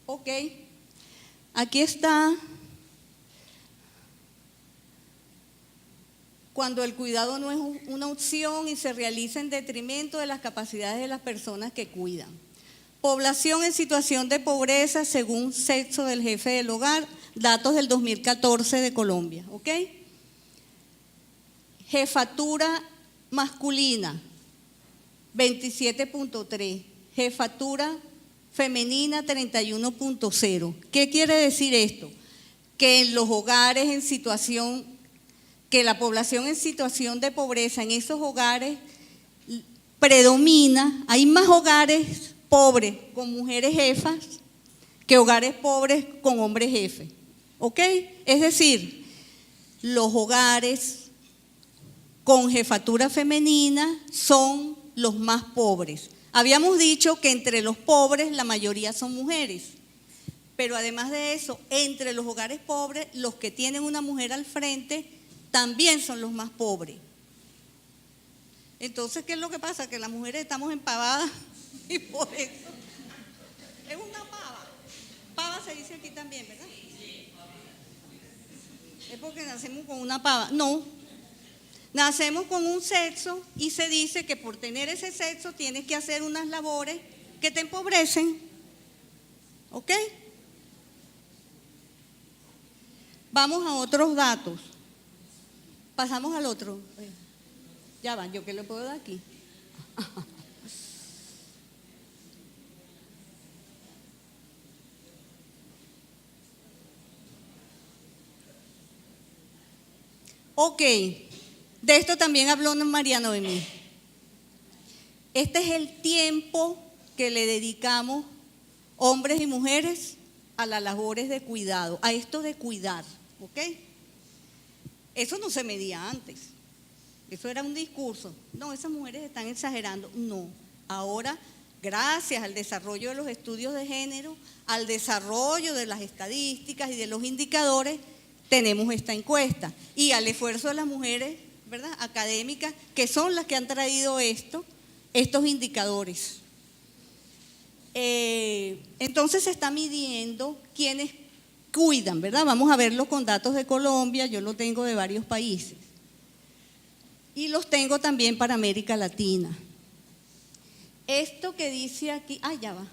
Ok, aquí está. Cuando el cuidado no es una opción y se realiza en detrimento de las capacidades de las personas que cuidan. Población en situación de pobreza según sexo del jefe del hogar, datos del 2014 de Colombia, ¿ok? Jefatura masculina, 27.3, jefatura femenina, 31.0. ¿Qué quiere decir esto? Que en los hogares en situación, que la población en situación de pobreza, en esos hogares predomina, hay más hogares pobres con mujeres jefas que hogares pobres con hombres jefes, ¿ok? Es decir, los hogares con jefatura femenina son los más pobres. Habíamos dicho que entre los pobres la mayoría son mujeres, pero además de eso, entre los hogares pobres, los que tienen una mujer al frente también son los más pobres. Entonces, ¿qué es lo que pasa? Que las mujeres estamos empavadas y por eso es una pava. Pava se dice aquí también, ¿verdad? Es porque nacemos con una pava. No, nacemos con un sexo y se dice que por tener ese sexo tienes que hacer unas labores que te empobrecen. ¿Ok? Vamos a otros datos. Pasamos al otro. Ya va, ¿yo qué le puedo dar aquí? Ok, de esto también habló María Noemí. Este es el tiempo que le dedicamos hombres y mujeres a las labores de cuidado, a esto de cuidar, ¿ok? Eso no se medía antes, eso era un discurso. No, esas mujeres están exagerando. No, ahora, gracias al desarrollo de los estudios de género, al desarrollo de las estadísticas y de los indicadores, tenemos esta encuesta y al esfuerzo de las mujeres, ¿verdad?, académicas, que son las que han traído estos indicadores. Entonces se está midiendo quiénes cuidan, ¿verdad? Vamos a verlo con datos de Colombia, yo lo tengo de varios países y los tengo también para América Latina. Esto que dice aquí, ya va.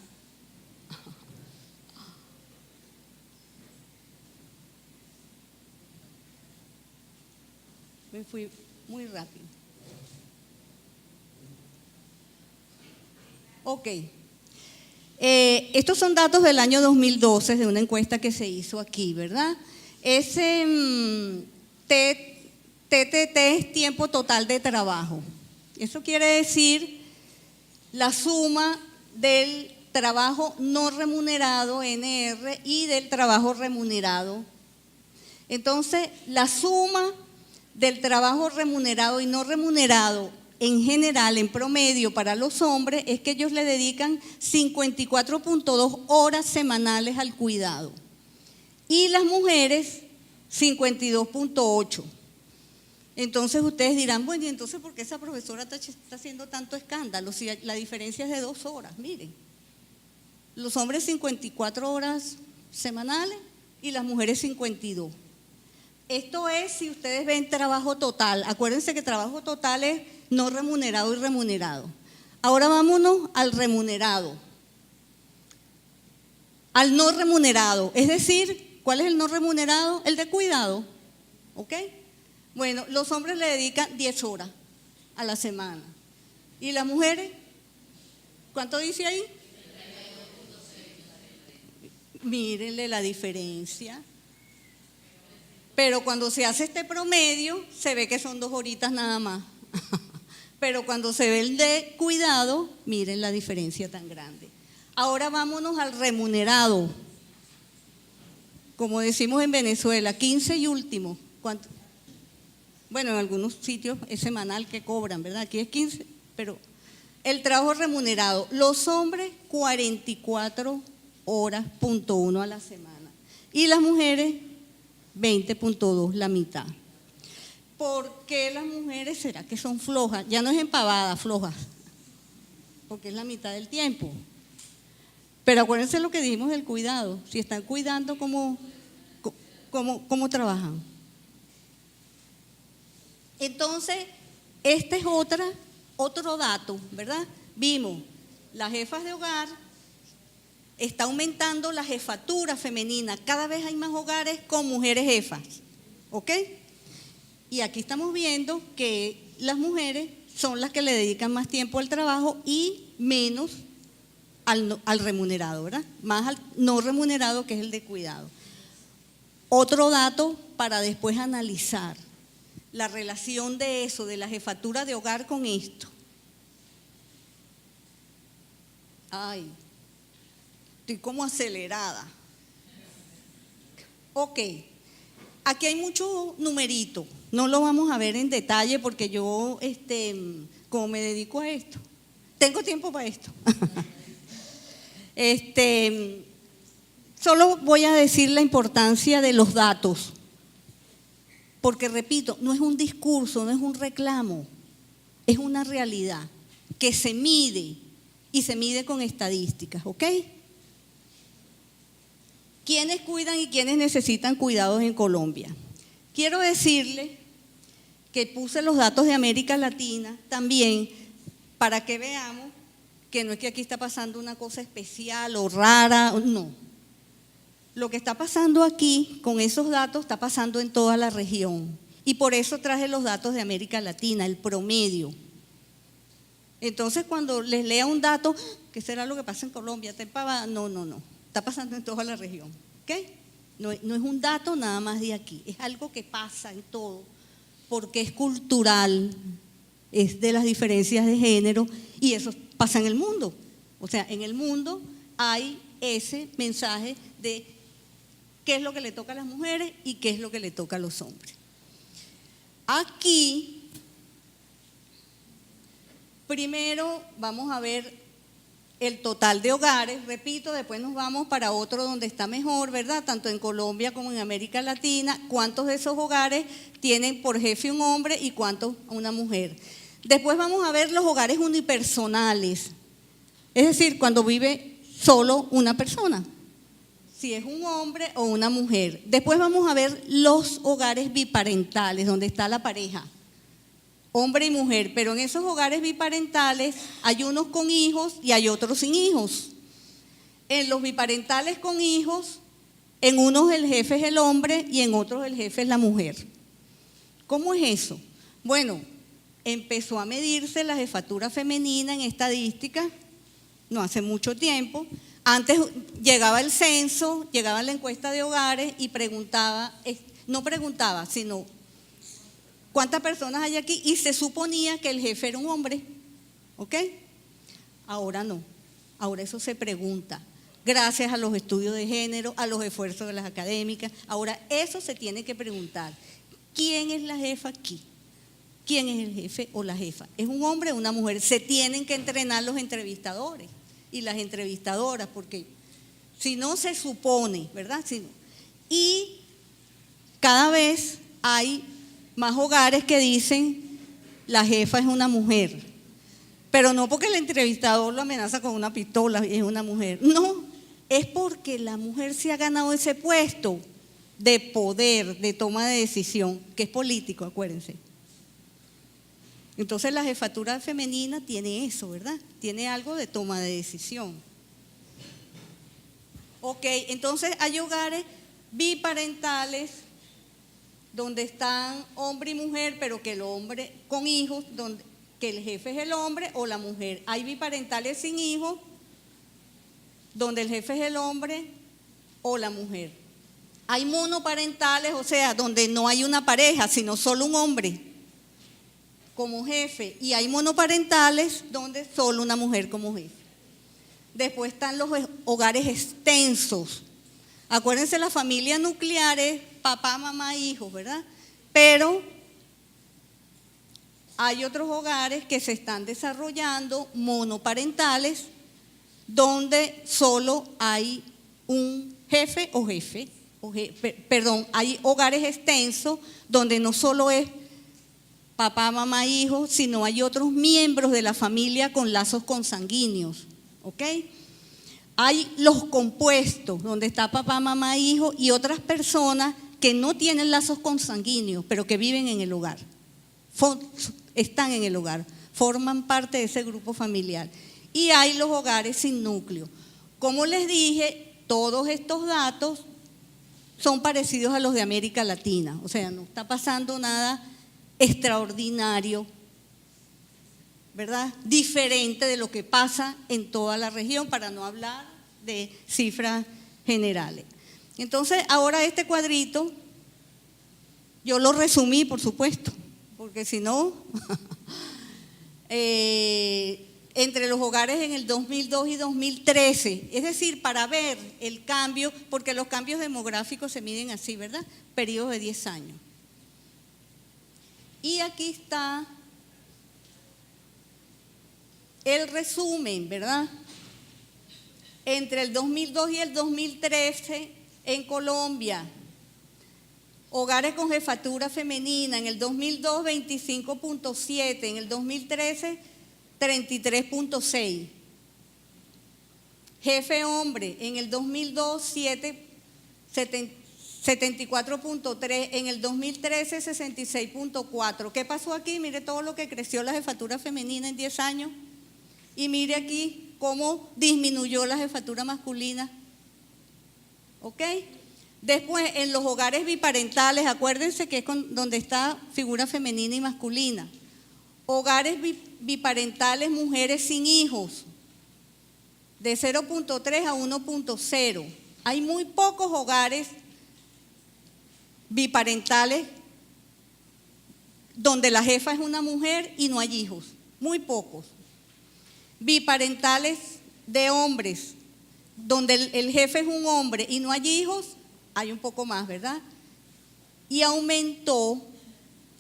Me fui muy rápido. Ok. Estos son datos del año 2012 de una encuesta que se hizo aquí, ¿verdad? Ese TTT es tiempo total de trabajo. Eso quiere decir la suma del trabajo no remunerado, NR, y del trabajo remunerado. Entonces, la suma del trabajo remunerado y no remunerado en general, en promedio para los hombres, es que ellos le dedican 54.2 horas semanales al cuidado y las mujeres 52.8. Entonces ustedes dirán, bueno, ¿y entonces por qué esa profesora está haciendo tanto escándalo? Si la diferencia es de 2 horas, miren. Los hombres 54 horas semanales y las mujeres 52. Esto es si ustedes ven trabajo total. Acuérdense que trabajo total es no remunerado y remunerado. Ahora vámonos al remunerado. Al no remunerado. Es decir, ¿cuál es el no remunerado? El de cuidado. ¿Ok? Bueno, los hombres le dedican 10 horas a la semana. ¿Y las mujeres? ¿Cuánto dice ahí? Mírenle la diferencia. Pero cuando se hace este promedio, se ve que son 2 horitas nada más. Pero cuando se ve el de cuidado, miren la diferencia tan grande. Ahora vámonos al remunerado. Como decimos en Venezuela, 15 y último. ¿Cuánto? Bueno, en algunos sitios es semanal que cobran, ¿verdad? Aquí es 15, pero el trabajo remunerado. Los hombres, 44 horas.1 a la semana. Y las mujeres, 20.2, la mitad. ¿Por qué las mujeres será que son flojas? Ya no es empavadas, flojas, porque es la mitad del tiempo. Pero acuérdense lo que dijimos del cuidado. Si están cuidando, ¿cómo trabajan? Entonces, este es otro dato, ¿verdad? Vimos las jefas de hogar está aumentando la jefatura femenina. Cada vez hay más hogares con mujeres jefas, ¿ok? Y aquí estamos viendo que las mujeres son las que le dedican más tiempo al trabajo y menos al remunerado, ¿verdad? Más al no remunerado, que es el de cuidado. Otro dato para después analizar la relación de eso, de la jefatura de hogar con esto. Ay, estoy como acelerada. Ok, aquí hay mucho numerito, no lo vamos a ver en detalle porque yo, como me dedico a esto, tengo tiempo para esto. Solo voy a decir la importancia de los datos, porque repito, no es un discurso, no es un reclamo, es una realidad que se mide y se mide con estadísticas, ¿ok? ¿Quiénes cuidan y quiénes necesitan cuidados en Colombia? Quiero decirle que puse los datos de América Latina también para que veamos que no es que aquí está pasando una cosa especial o rara, no. Lo que está pasando aquí con esos datos está pasando en toda la región y por eso traje los datos de América Latina, el promedio. Entonces cuando les lea un dato, ¿qué será lo que pasa en Colombia? No, está pasando en toda la región, ¿ok? No es un dato nada más de aquí, es algo que pasa en todo, porque es cultural, es de las diferencias de género y eso pasa en el mundo. O sea, en el mundo hay ese mensaje de qué es lo que le toca a las mujeres y qué es lo que le toca a los hombres. Aquí, primero vamos a ver el total de hogares, repito, después nos vamos para otro donde está mejor, ¿verdad? Tanto en Colombia como en América Latina, cuántos de esos hogares tienen por jefe un hombre y cuántos una mujer. Después vamos a ver los hogares unipersonales, es decir, cuando vive solo una persona, si es un hombre o una mujer. Después vamos a ver los hogares biparentales, donde está la pareja, hombre y mujer, pero en esos hogares biparentales hay unos con hijos y hay otros sin hijos. En los biparentales con hijos, en unos el jefe es el hombre y en otros el jefe es la mujer. ¿Cómo es eso? Bueno, empezó a medirse la jefatura femenina en estadística no hace mucho tiempo. Antes llegaba el censo, llegaba la encuesta de hogares y no preguntaba, sino ¿cuántas personas hay aquí? Y se suponía que el jefe era un hombre, ¿ok? Ahora no, ahora eso se pregunta, gracias a los estudios de género, a los esfuerzos de las académicas, ahora eso se tiene que preguntar, ¿quién es la jefa aquí? ¿Quién es el jefe o la jefa? ¿Es un hombre o una mujer? Se tienen que entrenar los entrevistadores y las entrevistadoras, porque si no se supone, ¿verdad? Y cada vez hay más hogares que dicen la jefa es una mujer, pero no porque el entrevistador lo amenaza con una pistola y es una mujer, no, es porque la mujer se ha ganado ese puesto de poder, de toma de decisión, que es político, acuérdense. Entonces la jefatura femenina tiene eso, ¿verdad? Tiene algo de toma de decisión. Ok, entonces hay hogares biparentales donde están hombre y mujer, pero que el hombre con hijos, que el jefe es el hombre o la mujer. Hay biparentales sin hijos, donde el jefe es el hombre o la mujer. Hay monoparentales, o sea, donde no hay una pareja, sino solo un hombre como jefe, y hay monoparentales donde solo una mujer como jefe. Después están los hogares extensos. Acuérdense, la familia nuclear es papá, mamá, hijos, ¿verdad? Pero hay otros hogares que se están desarrollando, monoparentales, donde solo hay un jefe o jefe, hay hogares extensos donde no solo es papá, mamá, hijo, sino hay otros miembros de la familia con lazos consanguíneos, ¿ok? Hay los compuestos, donde está papá, mamá, hijo y otras personas que no tienen lazos consanguíneos, pero que viven en el hogar, están en el hogar, forman parte de ese grupo familiar. Y hay los hogares sin núcleo. Como les dije, todos estos datos son parecidos a los de América Latina, o sea, no está pasando nada extraordinario, ¿verdad? Diferente de lo que pasa en toda la región, para no hablar de cifras generales. Entonces, ahora este cuadrito, yo lo resumí, por supuesto, porque si no, entre los hogares en el 2002 y 2013, es decir, para ver el cambio, porque los cambios demográficos se miden así, ¿verdad? Periodos de 10 años. Y aquí está el resumen, ¿verdad? Entre el 2002 y el 2013 en Colombia, hogares con jefatura femenina, en el 2002 25.7, en el 2013 33.6. Jefe hombre, en el 2002 74.3, en el 2013 66.4. ¿Qué pasó aquí? Mire todo lo que creció la jefatura femenina en 10 años. Y mire aquí cómo disminuyó la jefatura masculina. ¿Ok? Después, en los hogares biparentales, acuérdense que es donde está figura femenina y masculina. Hogares biparentales, mujeres sin hijos, de 0.3 a 1.0. Hay muy pocos hogares biparentales donde la jefa es una mujer y no hay hijos, muy pocos. Biparentales de hombres, donde el jefe es un hombre y no hay hijos, hay un poco más, ¿verdad? Y aumentó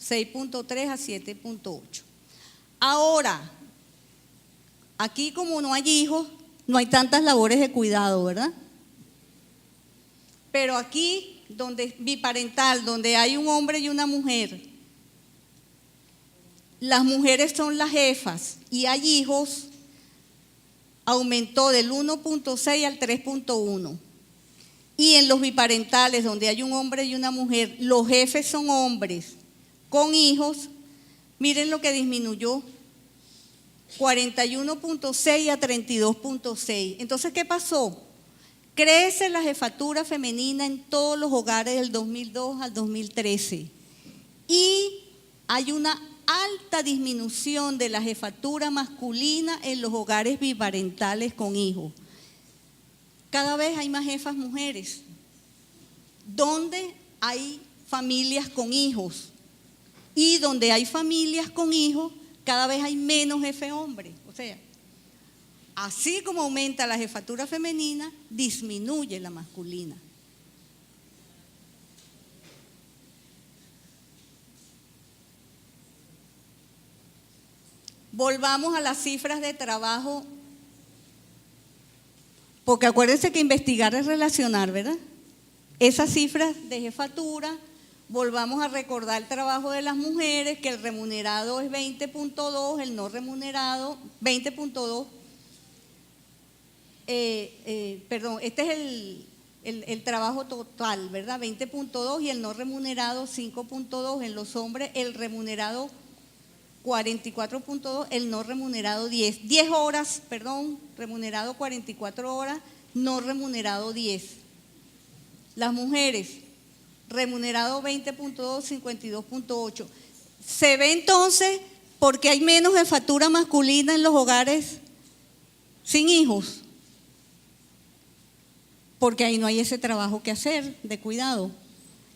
6.3 a 7.8. Ahora, aquí como no hay hijos, no hay tantas labores de cuidado, ¿verdad? Pero aquí, donde es biparental, donde hay un hombre y una mujer, las mujeres son las jefas y hay hijos, aumentó del 1.6 al 3.1. Y en los biparentales, donde hay un hombre y una mujer, los jefes son hombres con hijos, miren lo que disminuyó, 41.6 a 32.6. Entonces, ¿qué pasó? Crece la jefatura femenina en todos los hogares del 2002 al 2013 y hay una alta disminución de la jefatura masculina en los hogares biparentales con hijos. Cada vez hay más jefas mujeres, donde hay familias con hijos y donde hay familias con hijos, cada vez hay menos jefe hombre. O sea, así como aumenta la jefatura femenina, disminuye la masculina. Volvamos a las cifras de trabajo, porque acuérdense que investigar es relacionar, ¿verdad? Esas cifras de jefatura, volvamos a recordar el trabajo de las mujeres, que el remunerado es 20.2, el no remunerado 20.2. Perdón, este es el trabajo total, ¿verdad? 20.2 y el no remunerado 5.2. En los hombres el remunerado 44.2, el no remunerado 10. 10 horas, perdón, remunerado 44 horas, no remunerado 10. Las mujeres, remunerado 20.2, 52.8. Se ve entonces porque hay menos jefatura masculina en los hogares sin hijos, porque ahí no hay ese trabajo que hacer de cuidado.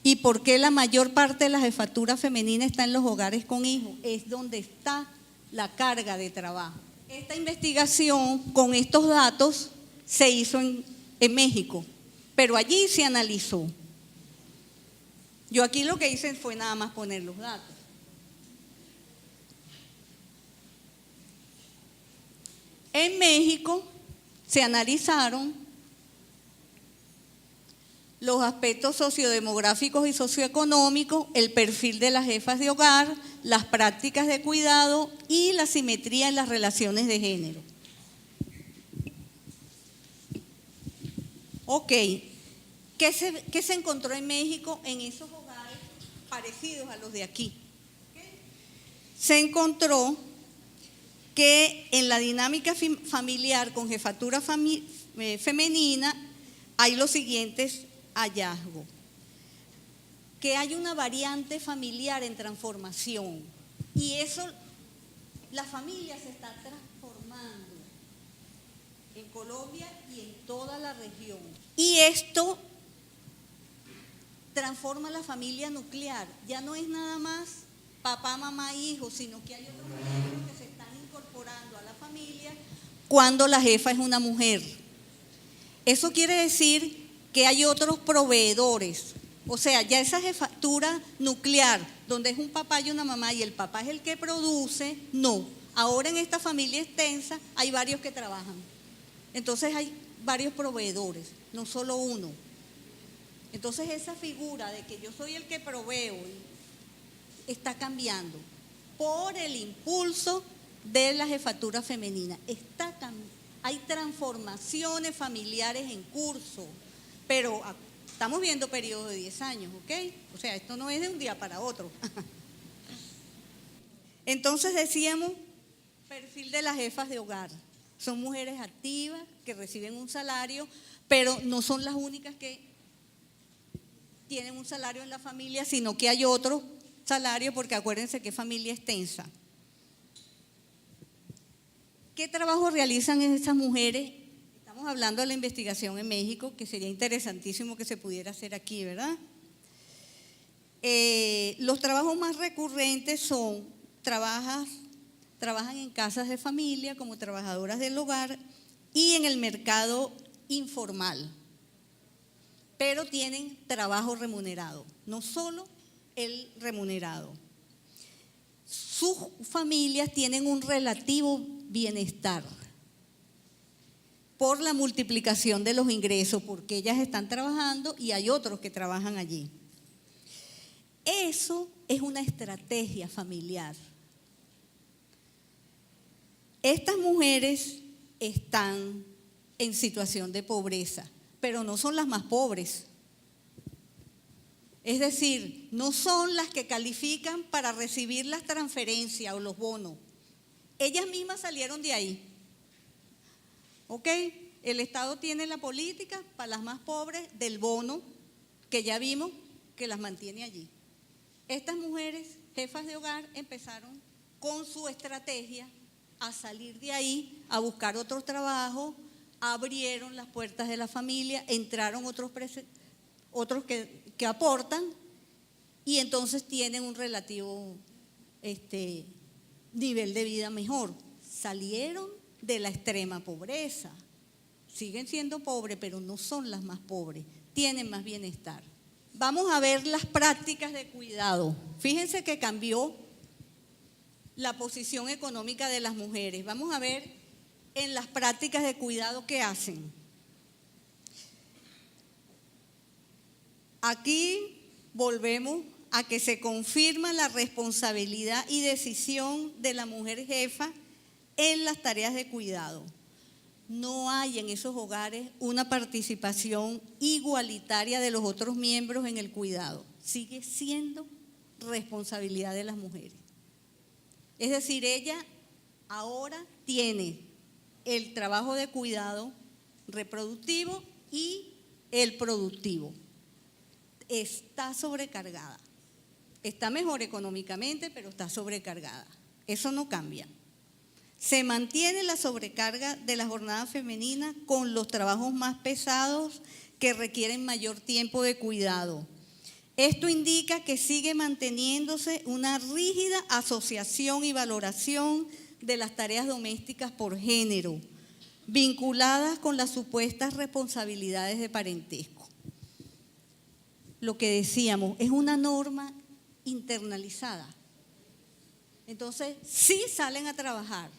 ¿Y por qué la mayor parte de la jefatura femenina está en los hogares con hijos? Es donde está la carga de trabajo. Esta investigación con estos datos se hizo en México, pero allí se analizó. Yo aquí lo que hice fue nada más poner los datos. En México se analizaron los aspectos sociodemográficos y socioeconómicos, el perfil de las jefas de hogar, las prácticas de cuidado y la simetría en las relaciones de género. Ok, ¿qué se encontró en México en esos hogares parecidos a los de aquí? Se encontró que en la dinámica familiar con jefatura femenina, hay los siguientes hallazgos. Que hay una variante familiar en transformación y eso, la familia se está transformando en Colombia y en toda la región. Y esto transforma la familia nuclear, ya no es nada más papá, mamá, hijo, sino que hay otros miembros que se están incorporando a la familia cuando la jefa es una mujer. Eso quiere decir que hay otros proveedores. O sea, ya esa jefatura nuclear, donde es un papá y una mamá y el papá es el que produce, no. Ahora en esta familia extensa hay varios que trabajan. Entonces hay varios proveedores, no solo uno. Entonces esa figura de que yo soy el que proveo está cambiando por el impulso de la jefatura femenina. Hay transformaciones familiares en curso, pero estamos viendo periodos de 10 años, ¿ok? O sea, esto no es de un día para otro. Entonces decíamos, perfil de las jefas de hogar. Son mujeres activas que reciben un salario, pero no son las únicas que tienen un salario en la familia, sino que hay otros salarios, porque acuérdense que es familia extensa. ¿Qué trabajo realizan esas mujeres? Estamos hablando de la investigación en México, que sería interesantísimo que se pudiera hacer aquí, ¿verdad? Los trabajos más recurrentes son, trabajan en casas de familia como trabajadoras del hogar y en el mercado informal, pero tienen trabajo remunerado, no solo el remunerado. Sus familias tienen un relativo bienestar por la multiplicación de los ingresos, porque ellas están trabajando y hay otros que trabajan allí. Eso es una estrategia familiar. Estas mujeres están en situación de pobreza, pero no son las más pobres. Es decir, no son las que califican para recibir las transferencias o los bonos. Ellas mismas salieron de ahí. ¿Ok? El Estado tiene la política para las más pobres del bono, que ya vimos que las mantiene allí. Estas mujeres, jefas de hogar, empezaron con su estrategia a salir de ahí, a buscar otros trabajos, abrieron las puertas de la familia, entraron otros que aportan y entonces tienen un relativo nivel de vida mejor. Salieron de la extrema pobreza, siguen siendo pobres, pero no son las más pobres, tienen más bienestar. Vamos a ver las prácticas de cuidado. Fíjense que cambió la posición económica de las mujeres. Vamos a ver en las prácticas de cuidado qué hacen. Aquí volvemos a que se confirma la responsabilidad y decisión de la mujer jefa en las tareas de cuidado. No hay en esos hogares una participación igualitaria de los otros miembros en el cuidado. Sigue siendo responsabilidad de las mujeres. Es decir, ella ahora tiene el trabajo de cuidado reproductivo y el productivo. Está sobrecargada. Está mejor económicamente, pero está sobrecargada. Eso no cambia. Se mantiene la sobrecarga de la jornada femenina con los trabajos más pesados que requieren mayor tiempo de cuidado. Esto indica que sigue manteniéndose una rígida asociación y valoración de las tareas domésticas por género, vinculadas con las supuestas responsabilidades de parentesco. Lo que decíamos, es una norma internalizada. Entonces, sí salen a trabajar,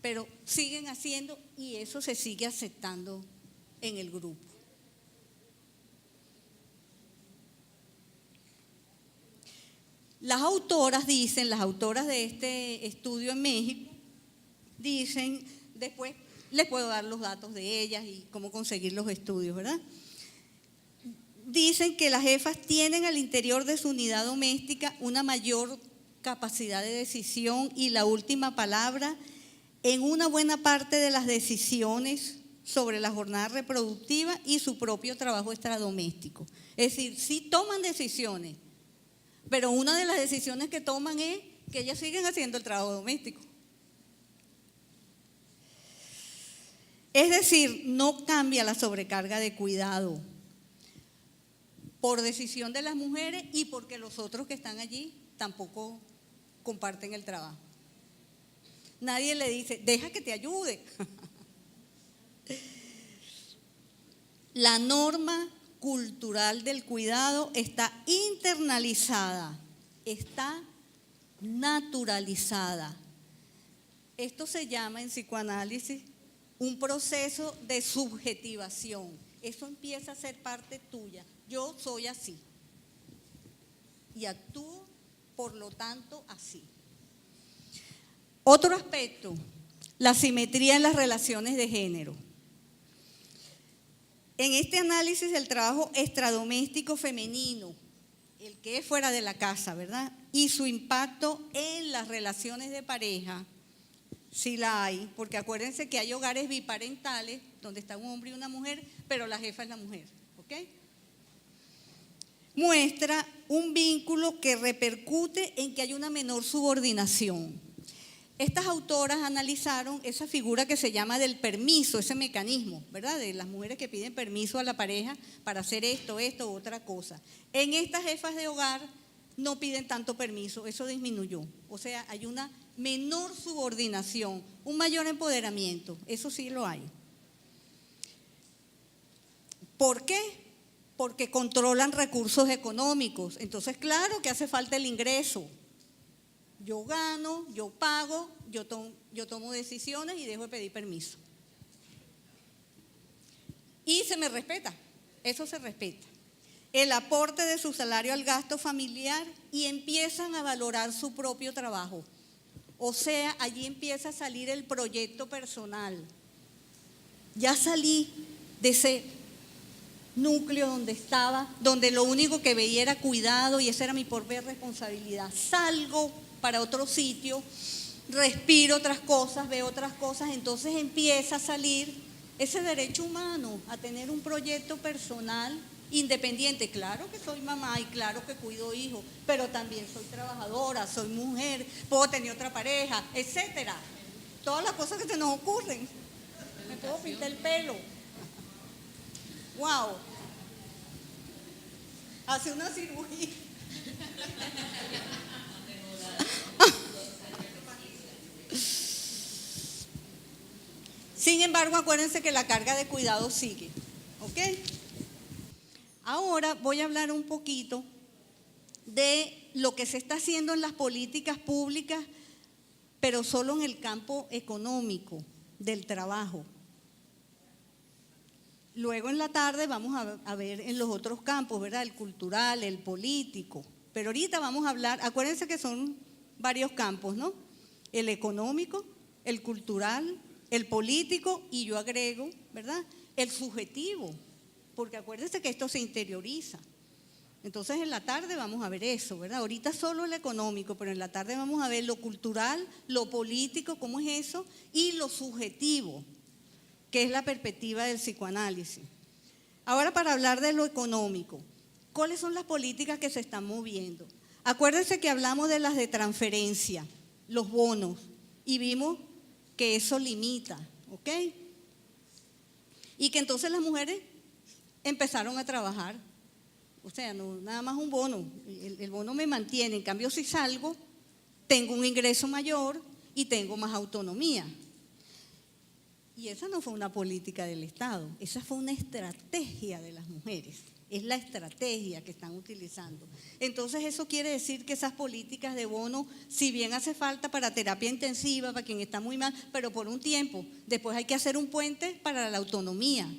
pero siguen haciendo y eso se sigue aceptando en el grupo. Las autoras de este estudio en México, dicen, después les puedo dar los datos de ellas y cómo conseguir los estudios, ¿verdad? Dicen que las jefas tienen al interior de su unidad doméstica una mayor capacidad de decisión y la última palabra en una buena parte de las decisiones sobre la jornada reproductiva y su propio trabajo extradoméstico. Es decir, sí toman decisiones, pero una de las decisiones que toman es que ellas siguen haciendo el trabajo doméstico. Es decir, no cambia la sobrecarga de cuidado por decisión de las mujeres y porque los otros que están allí tampoco comparten el trabajo. Nadie le dice, deja que te ayude. La norma cultural del cuidado está internalizada, está naturalizada. Esto se llama en psicoanálisis un proceso de subjetivación. Eso empieza a ser parte tuya. Yo soy así y actúo, por lo tanto, así. Otro aspecto, la simetría en las relaciones de género. En este análisis del trabajo extradoméstico femenino, el que es fuera de la casa, ¿verdad? Y su impacto en las relaciones de pareja, sí la hay, porque acuérdense que hay hogares biparentales donde está un hombre y una mujer, pero la jefa es la mujer, ¿ok? Muestra un vínculo que repercute en que hay una menor subordinación. Estas autoras analizaron esa figura que se llama del permiso, ese mecanismo, ¿verdad? De las mujeres que piden permiso a la pareja para hacer esto, u otra cosa. En estas jefas de hogar no piden tanto permiso, eso disminuyó. O sea, hay una menor subordinación, un mayor empoderamiento, eso sí lo hay. ¿Por qué? Porque controlan recursos económicos. Entonces, claro que hace falta el ingreso. Yo gano, yo pago, yo tomo decisiones y dejo de pedir permiso. Y se me respeta, eso se respeta. El aporte de su salario al gasto familiar y empiezan a valorar su propio trabajo. O sea, allí empieza a salir el proyecto personal. Ya salí de ese núcleo donde estaba, donde lo único que veía era cuidado y esa era mi propia responsabilidad. Salgo para otro sitio, respiro otras cosas, veo otras cosas, entonces empieza a salir ese derecho humano a tener un proyecto personal independiente. Claro que soy mamá y claro que cuido hijos, pero también soy trabajadora, soy mujer, puedo tener otra pareja, etcétera. Todas las cosas que se nos ocurren. Me puedo pintar el pelo. ¡Wow! Hace una cirugía. Sin embargo, acuérdense que la carga de cuidado sigue, ¿ok? Ahora voy a hablar un poquito de lo que se está haciendo en las políticas públicas, pero solo en el campo económico del trabajo. Luego en la tarde vamos a ver en los otros campos, ¿verdad? El cultural, el político. Pero ahorita vamos a hablar, acuérdense que son varios campos, ¿no? El económico, el cultural, el político y yo agrego, ¿verdad? El subjetivo, porque acuérdense que esto se interioriza. Entonces en la tarde vamos a ver eso, ¿verdad? Ahorita solo el económico, pero en la tarde vamos a ver lo cultural, lo político, cómo es eso, y lo subjetivo, que es la perspectiva del psicoanálisis. Ahora para hablar de lo económico, ¿cuáles son las políticas que se están moviendo? Acuérdense que hablamos de las de transferencia, los bonos, y vimos que eso limita, ¿ok? Y que entonces las mujeres empezaron a trabajar. O sea, no nada más un bono, el bono me mantiene, en cambio si salgo, tengo un ingreso mayor y tengo más autonomía. Y esa no fue una política del Estado, esa fue una estrategia de las mujeres, es la estrategia que están utilizando. Entonces eso quiere decir que esas políticas de bono, si bien hace falta para terapia intensiva, para quien está muy mal, pero por un tiempo, después hay que hacer un puente para la autonomía.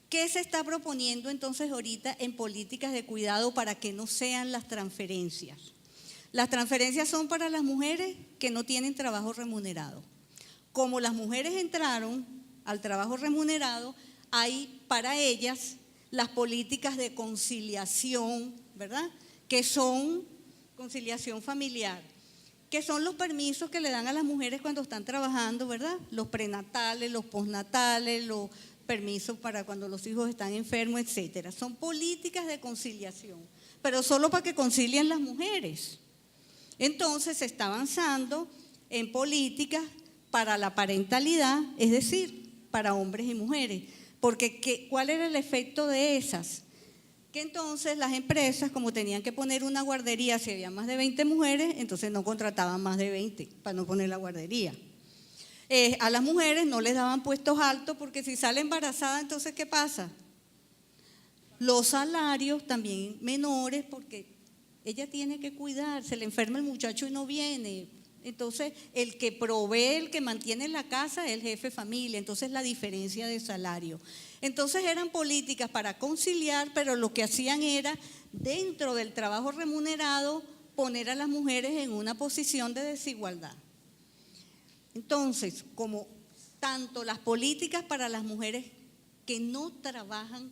¿Qué se está proponiendo entonces ahorita en políticas de cuidado para que no sean las transferencias? Las transferencias son para las mujeres que no tienen trabajo remunerado. Como las mujeres entraron al trabajo remunerado, hay para ellas las políticas de conciliación, ¿verdad? Que son conciliación familiar, que son los permisos que le dan a las mujeres cuando están trabajando, ¿verdad? Los prenatales, los postnatales, los permisos para cuando los hijos están enfermos, etcétera. Son políticas de conciliación, pero solo para que concilien las mujeres. Entonces se está avanzando en políticas para la parentalidad, es decir, para hombres y mujeres. Porque ¿cuál era el efecto de esas? Que entonces las empresas, como tenían que poner una guardería, si había más de 20 mujeres, entonces no contrataban más de 20 para no poner la guardería. A las mujeres no les daban puestos altos porque si sale embarazada, entonces ¿qué pasa? Los salarios también menores porque ella tiene que cuidar, se le enferma el muchacho y no viene. Entonces el que provee, el que mantiene la casa es el jefe de familia, entonces la diferencia de salario. Entonces eran políticas para conciliar, pero lo que hacían era, dentro del trabajo remunerado, poner a las mujeres en una posición de desigualdad. Entonces, como tanto las políticas para las mujeres que no trabajan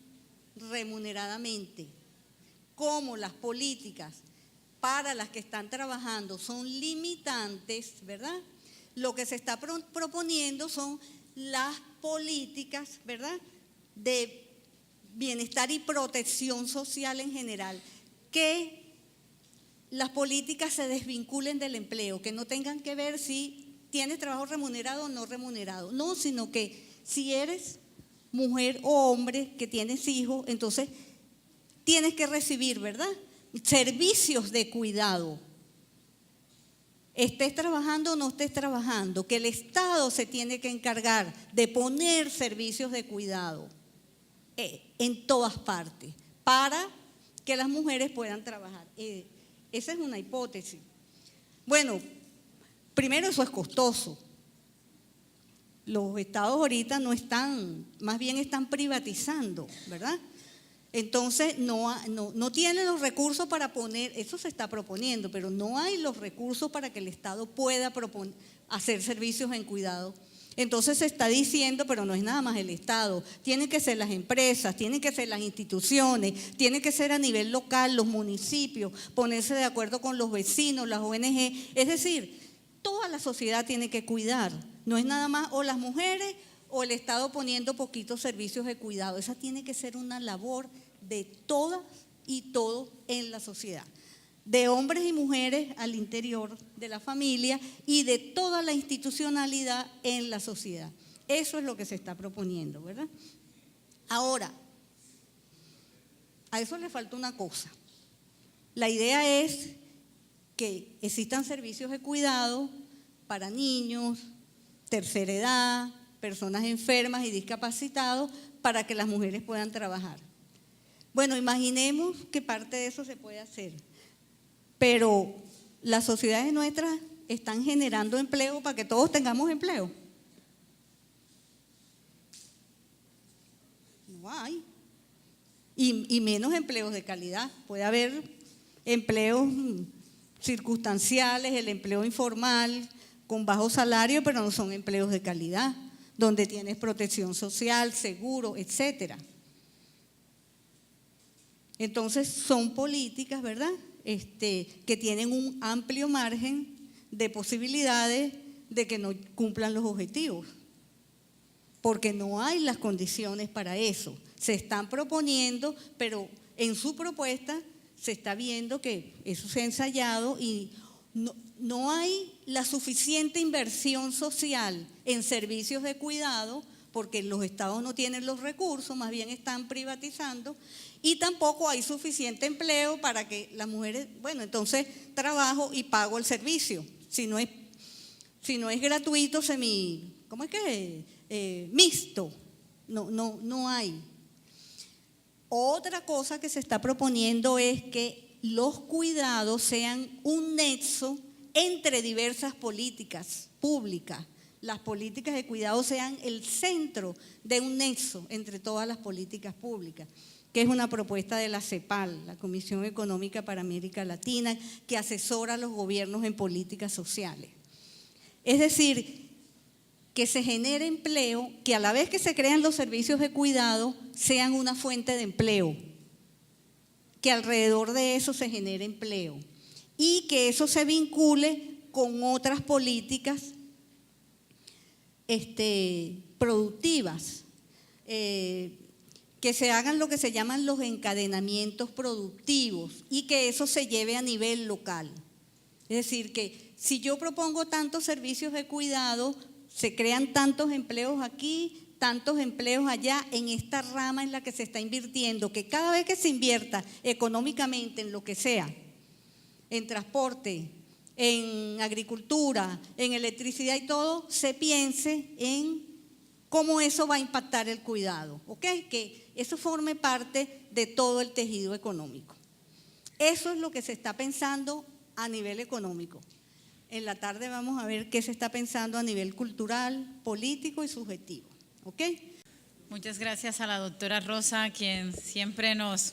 remuneradamente, como las políticas para las que están trabajando son limitantes, ¿verdad? Lo que se está proponiendo son las políticas, ¿verdad?, de bienestar y protección social en general, que las políticas se desvinculen del empleo, que no tengan que ver si tienes trabajo remunerado o no remunerado, no, sino que si eres mujer o hombre que tienes hijos, entonces tienes que recibir, ¿verdad?, servicios de cuidado. Estés trabajando o no estés trabajando, que el Estado se tiene que encargar de poner servicios de cuidado en todas partes para que las mujeres puedan trabajar. Esa es una hipótesis. Bueno, primero eso es costoso. Los estados ahorita no están, más bien están privatizando, ¿verdad? Entonces no tienen los recursos para poner, eso se está proponiendo, pero no hay los recursos para que el Estado pueda hacer servicios en cuidado. Entonces se está diciendo, pero no es nada más el Estado, tienen que ser las empresas, tienen que ser las instituciones, tienen que ser a nivel local, los municipios, ponerse de acuerdo con los vecinos, las ONG, es decir, toda la sociedad tiene que cuidar, no es nada más o las mujeres o el Estado poniendo poquitos servicios de cuidado, esa tiene que ser una labor de todas y todos en la sociedad, de hombres y mujeres al interior de la familia y de toda la institucionalidad en la sociedad. Eso es lo que se está proponiendo, ¿verdad? Ahora, a eso le falta una cosa. La idea es que existan servicios de cuidado para niños, tercera edad, personas enfermas y discapacitados para que las mujeres puedan trabajar. Bueno, imaginemos que parte de eso se puede hacer. Pero las sociedades nuestras están generando empleo para que todos tengamos empleo. No hay. Y menos empleos de calidad. Puede haber empleos circunstanciales, el empleo informal, con bajo salario, pero no son empleos de calidad, donde tienes protección social, seguro, etcétera. Entonces son políticas, ¿verdad?, que tienen un amplio margen de posibilidades de que no cumplan los objetivos, porque no hay las condiciones para eso. Se están proponiendo, pero en su propuesta se está viendo que eso se ha ensayado y no hay la suficiente inversión social en servicios de cuidado, porque los estados no tienen los recursos, más bien están privatizando, y tampoco hay suficiente empleo para que las mujeres, bueno, entonces trabajo y pago el servicio. Si no es gratuito, mixto, no hay. Otra cosa que se está proponiendo es que los cuidados sean un nexo entre diversas políticas públicas. Las políticas de cuidado sean el centro de un nexo entre todas las políticas públicas, que es una propuesta de la CEPAL, la Comisión Económica para América Latina, que asesora a los gobiernos en políticas sociales. Es decir, que se genere empleo, que a la vez que se crean los servicios de cuidado, sean una fuente de empleo, que alrededor de eso se genere empleo y que eso se vincule con otras políticas productivas, que se hagan lo que se llaman los encadenamientos productivos y que eso se lleve a nivel local. Es decir, que si yo propongo tantos servicios de cuidado, se crean tantos empleos aquí, tantos empleos allá, en esta rama en la que se está invirtiendo, que cada vez que se invierta económicamente en lo que sea, en transporte, en agricultura, en electricidad y todo, se piense en cómo eso va a impactar el cuidado, ¿ok? Que eso forme parte de todo el tejido económico. Eso es lo que se está pensando a nivel económico. En la tarde vamos a ver qué se está pensando a nivel cultural, político y subjetivo, ¿ok? Muchas gracias a la doctora Rosa, quien siempre nos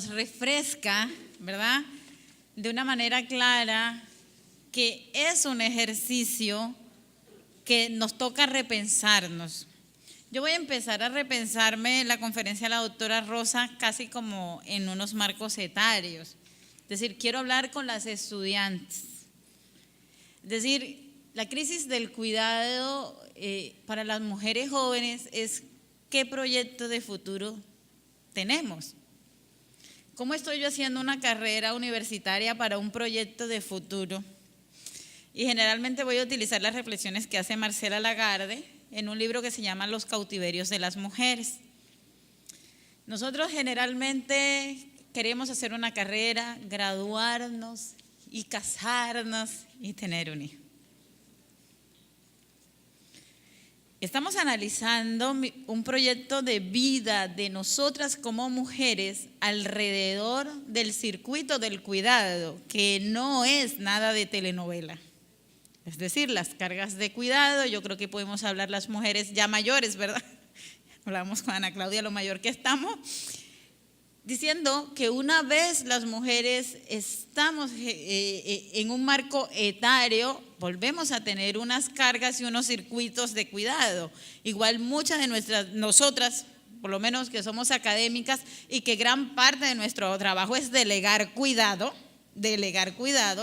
refresca, ¿verdad?, de una manera clara, que es un ejercicio que nos toca repensarnos. Yo voy a empezar a repensarme la conferencia de la doctora Rosa casi como en unos marcos etarios. Es decir, quiero hablar con las estudiantes. Es decir, la crisis del cuidado para las mujeres jóvenes es qué proyecto de futuro tenemos. ¿Cómo estoy yo haciendo una carrera universitaria para un proyecto de futuro? Y generalmente voy a utilizar las reflexiones que hace Marcela Lagarde en un libro que se llama Los cautiverios de las mujeres. Nosotros generalmente queremos hacer una carrera, graduarnos y casarnos y tener un hijo. Estamos analizando un proyecto de vida de nosotras como mujeres alrededor del circuito del cuidado, que no es nada de telenovela. Es decir, las cargas de cuidado, yo creo que podemos hablar las mujeres ya mayores, ¿verdad? Hablamos con Ana Claudia, lo mayor que estamos, diciendo que una vez las mujeres estamos en un marco etario, volvemos a tener unas cargas y unos circuitos de cuidado. Igual muchas de nosotras, por lo menos que somos académicas y que gran parte de nuestro trabajo es delegar cuidado,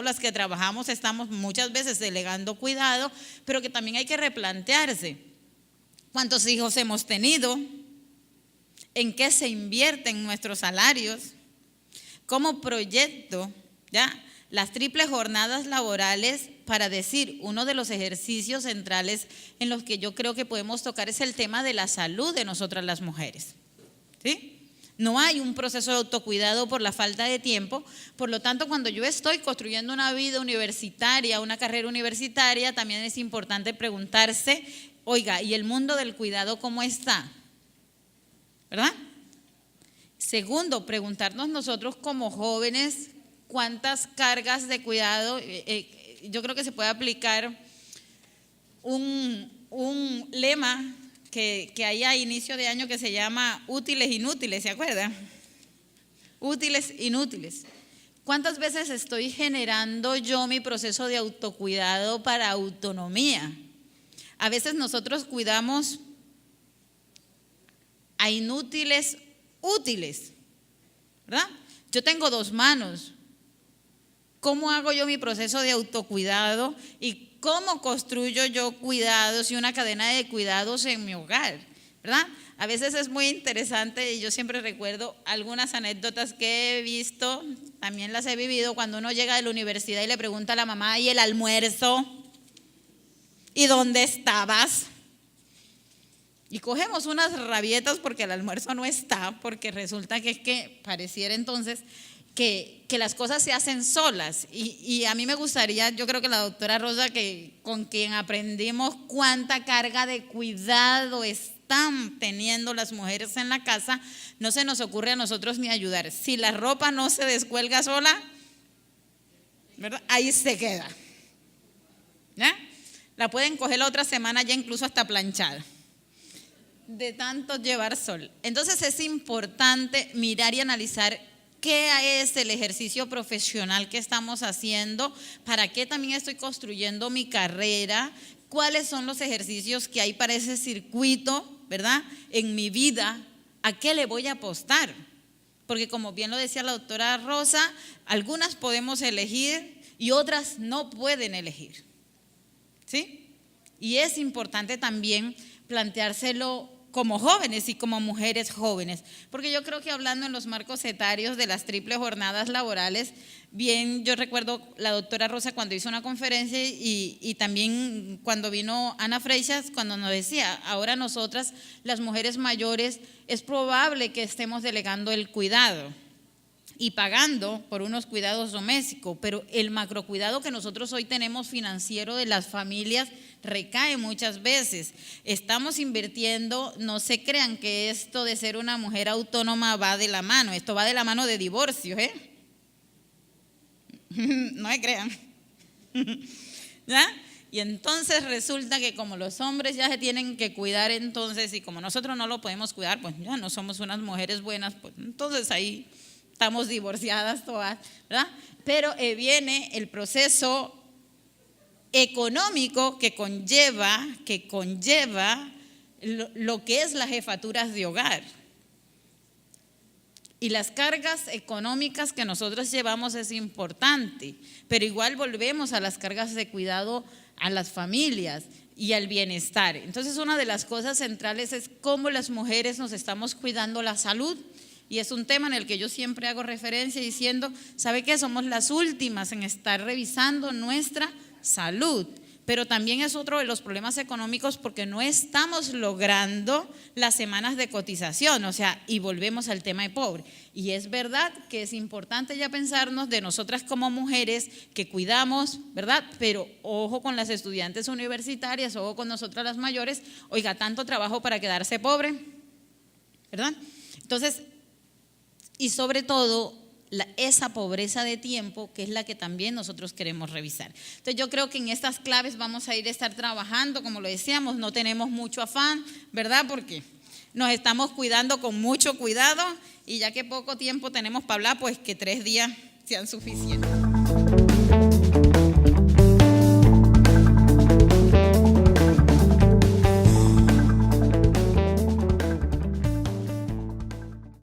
las que trabajamos estamos muchas veces delegando cuidado, pero que también hay que replantearse cuántos hijos hemos tenido, en qué se invierten nuestros salarios, cómo proyecto ya las triples jornadas laborales, para decir, uno de los ejercicios centrales en los que yo creo que podemos tocar es el tema de la salud de nosotras las mujeres, ¿sí? No hay un proceso de autocuidado por la falta de tiempo, por lo tanto, cuando yo estoy construyendo una vida universitaria, una carrera universitaria, también es importante preguntarse, oiga, ¿y el mundo del cuidado cómo está? ¿Verdad? Segundo, preguntarnos nosotros como jóvenes cuántas cargas de cuidado. Yo creo que se puede aplicar un lema que hay a inicio de año que se llama útiles inútiles, ¿se acuerdan? Útiles inútiles. ¿Cuántas veces estoy generando yo mi proceso de autocuidado para autonomía? A veces nosotros cuidamos a inútiles útiles, ¿verdad? Yo tengo dos manos. ¿Cómo hago yo mi proceso de autocuidado y cómo construyo yo cuidados y una cadena de cuidados en mi hogar? ¿Verdad? A veces es muy interesante y yo siempre recuerdo algunas anécdotas que he visto, también las he vivido, cuando uno llega de la universidad y le pregunta a la mamá, ¿y el almuerzo? ¿Y dónde estabas? Y cogemos unas rabietas porque el almuerzo no está, porque resulta que es que pareciera entonces que las cosas se hacen solas. Y a mí me gustaría, yo creo que la doctora Rosa, con quien aprendimos cuánta carga de cuidado están teniendo las mujeres en la casa, no se nos ocurre a nosotros ni ayudar. Si la ropa no se descuelga sola, ¿verdad?, ahí se queda, ¿ya? La pueden coger la otra semana ya incluso hasta planchada, de tanto llevar sol. Entonces es importante mirar y analizar qué es el ejercicio profesional que estamos haciendo, para qué también estoy construyendo mi carrera, cuáles son los ejercicios que hay para ese circuito, ¿verdad?, en mi vida, a qué le voy a apostar. Porque como bien lo decía la doctora Rosa, algunas podemos elegir y otras no pueden elegir. ¿Sí? Y es importante también planteárselo como jóvenes y como mujeres jóvenes, porque yo creo que hablando en los marcos etarios de las triples jornadas laborales, bien, yo recuerdo la doctora Rosa cuando hizo una conferencia y también cuando vino Ana Freixas, cuando nos decía, ahora nosotras, las mujeres mayores, es probable que estemos delegando el cuidado y pagando por unos cuidados domésticos, pero el macrocuidado que nosotros hoy tenemos financiero de las familias recae muchas veces. Estamos invirtiendo, no se crean que esto de ser una mujer autónoma va de la mano, esto va de la mano de divorcios, no se crean. ¿Ya? Y entonces resulta que como los hombres ya se tienen que cuidar entonces y como nosotros no lo podemos cuidar, pues ya no somos unas mujeres buenas, pues entonces ahí estamos divorciadas todas, ¿verdad? Pero viene el proceso económico que conlleva lo que es las jefaturas de hogar. Y las cargas económicas que nosotros llevamos es importante, pero igual volvemos a las cargas de cuidado a las familias y al bienestar. Entonces, una de las cosas centrales es cómo las mujeres nos estamos cuidando la salud. Y es un tema en el que yo siempre hago referencia diciendo, ¿sabe qué? Somos las últimas en estar revisando nuestra salud, pero también es otro de los problemas económicos porque no estamos logrando las semanas de cotización, o sea, y volvemos al tema de pobre. Y es verdad que es importante ya pensarnos de nosotras como mujeres que cuidamos, ¿verdad? Pero ojo con las estudiantes universitarias, ojo con nosotras las mayores, oiga, tanto trabajo para quedarse pobre, ¿verdad? Entonces, y sobre todo esa pobreza de tiempo que es la que también nosotros queremos revisar. Entonces yo creo que en estas claves vamos a estar trabajando, como lo decíamos, no tenemos mucho afán, ¿verdad? Porque nos estamos cuidando con mucho cuidado y ya que poco tiempo tenemos para hablar, pues que 3 días sean suficientes.